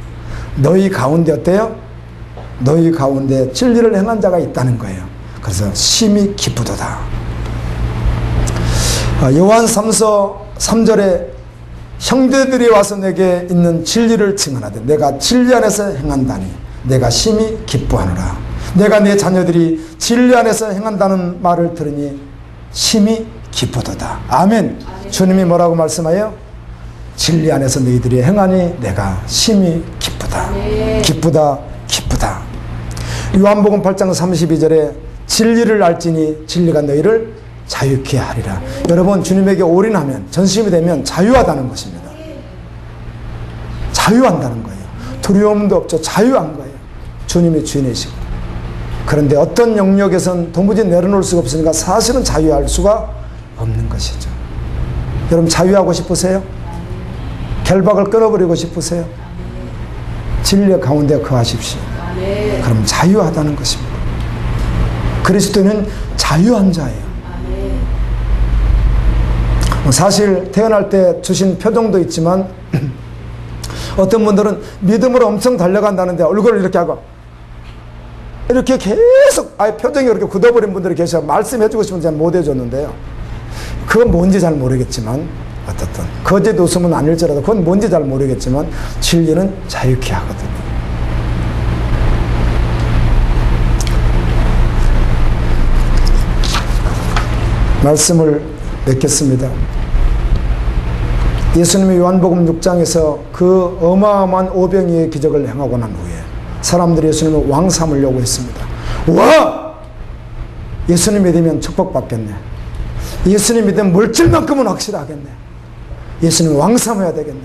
Speaker 1: 너희 가운데 어때요? 너희 가운데 진리를 행한 자가 있다는 거예요. 그래서 심히 기쁘도다. 요한 3서 3절에 형제들이 와서 내게 있는 진리를 증언하되 내가 진리 안에서 행한다니 내가 심히 기뻐하노라. 내가 내 자녀들이 진리 안에서 행한다는 말을 들으니 심히 기쁘도다. 아멘. 주님이 뭐라고 말씀하여? 진리 안에서 너희들이 행하니 내가 심히 기쁘다. 기쁘다, 기쁘다. 요한복음 8장 32절에 진리를 알지니 진리가 너희를 자유케 하리라. 여러분, 주님에게 올인하면, 전심이 되면 자유하다는 것입니다. 자유한다는 거예요. 두려움도 없죠. 자유한 거예요. 주님이 주인이시고. 그런데 어떤 영역에선 도무지 내려놓을 수가 없으니까 사실은 자유할 수가 없는 것이죠. 여러분, 자유하고 싶으세요? 결박을 끊어버리고 싶으세요? 진리 가운데 거하십시오. 그럼 자유하다는 것입니다. 그리스도는 자유한 자예요. 사실 태어날 때 주신 표정도 있지만 어떤 분들은 믿음으로 엄청 달려간다는데 얼굴을 이렇게 하고 이렇게 계속 아예 표정이 이렇게 굳어버린 분들이 계셔. 말씀해주고 싶은 잘 못해줬는데요. 그건 뭔지 잘 모르겠지만 어떻든 거짓 웃음은 아닐지라도 그건 뭔지 잘 모르겠지만 진리는 자유케 하거든요. 말씀을 맺겠습니다. 예수님이 요한복음 6장에서 그 어마어마한 오병이의 기적을 행하고 난 후에 사람들이 예수님을 왕 삼으려고 했습니다. 와! 예수님 믿으면 축복받겠네. 예수님 믿으면 물질만큼은 확실하겠네. 예수님 왕 삼아야 되겠네.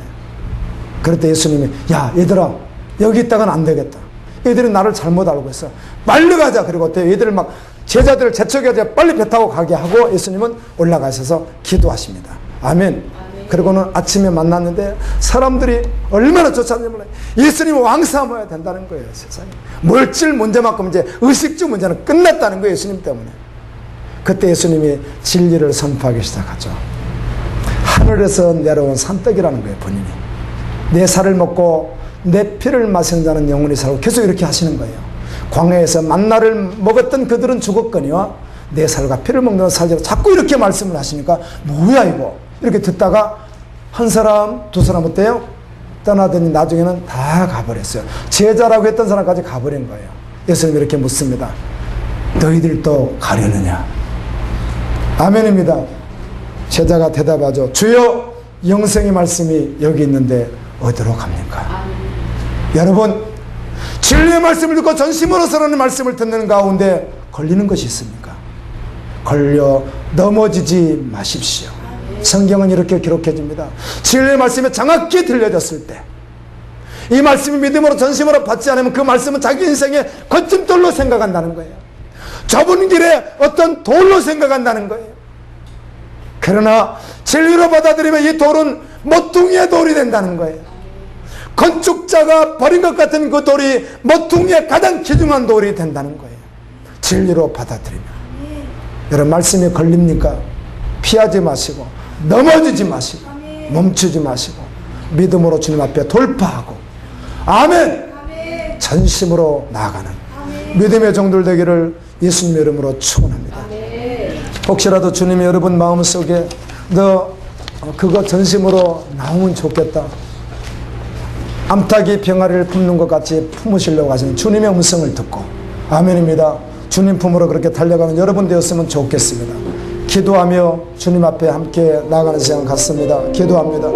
Speaker 1: 그럴 때 예수님이 야 얘들아 여기 있다가는 안 되겠다. 얘들이 나를 잘못 알고 있어. 빨리 가자. 그리고 어때요? 얘들을 막 제자들을 재촉해서 빨리 배 타고 가게 하고 예수님은 올라가셔서 기도하십니다. 아멘. 그리고는 아침에 만났는데 사람들이 얼마나 쫓아내는 몰라요. 예수님 왕 삼아야 된다는 거예요. 세상에. 물질 문제만큼 이제 의식주 문제는 끝났다는 거예요. 예수님 때문에. 그때 예수님이 진리를 선포하기 시작하죠. 하늘에서 내려온 산떡이라는 거예요. 본인이. 내 살을 먹고 내 피를 마시는 자는 영원히 살고 계속 이렇게 하시는 거예요. 광야에서 만나를 먹었던 그들은 죽었거니와 내 살과 피를 먹는 살자로 자꾸 이렇게 말씀을 하시니까 뭐야 이거 이렇게 듣다가 한 사람 두 사람 어때요? 떠나더니 나중에는 다 가버렸어요. 제자라고 했던 사람까지 가버린 거예요. 예수님이 이렇게 묻습니다. 너희들도 가려느냐? 아멘입니다. 제자가 대답하죠. 주여 영생의 말씀이 여기 있는데 어디로 갑니까? 여러분 진리의 말씀을 듣고 전심으로 서라는 말씀을 듣는 가운데 걸리는 것이 있습니까? 걸려 넘어지지 마십시오. 성경은 이렇게 기록해 줍니다. 진리의 말씀이 정확히 들려졌을 때 이 말씀이 믿음으로 전심으로 받지 않으면 그 말씀은 자기 인생의 거침돌로 생각한다는 거예요. 좁은 길에 어떤 돌로 생각한다는 거예요. 그러나 진리로 받아들이면 이 돌은 모퉁이의 돌이 된다는 거예요. 건축자가 버린 것 같은 그 돌이 모퉁이의 가장 귀중한 돌이 된다는 거예요. 진리로 받아들이면. 여러분 말씀이 걸립니까? 피하지 마시고 넘어지지 마시고 멈추지 마시고 믿음으로 주님 앞에 돌파하고 아멘! 전심으로 나아가는 믿음의 종들 되기를 예수님 이름으로 축원합니다. 혹시라도 주님이 여러분 마음속에 너 그거 전심으로 나오면 좋겠다. 암탉이 병아리를 품는 것 같이 품으시려고 하시는 주님의 음성을 듣고 아멘입니다. 주님 품으로 그렇게 달려가는 여러분 되었으면 좋겠습니다. 기도하며 주님 앞에 함께 나아가는 시간 같습니다. 기도합니다.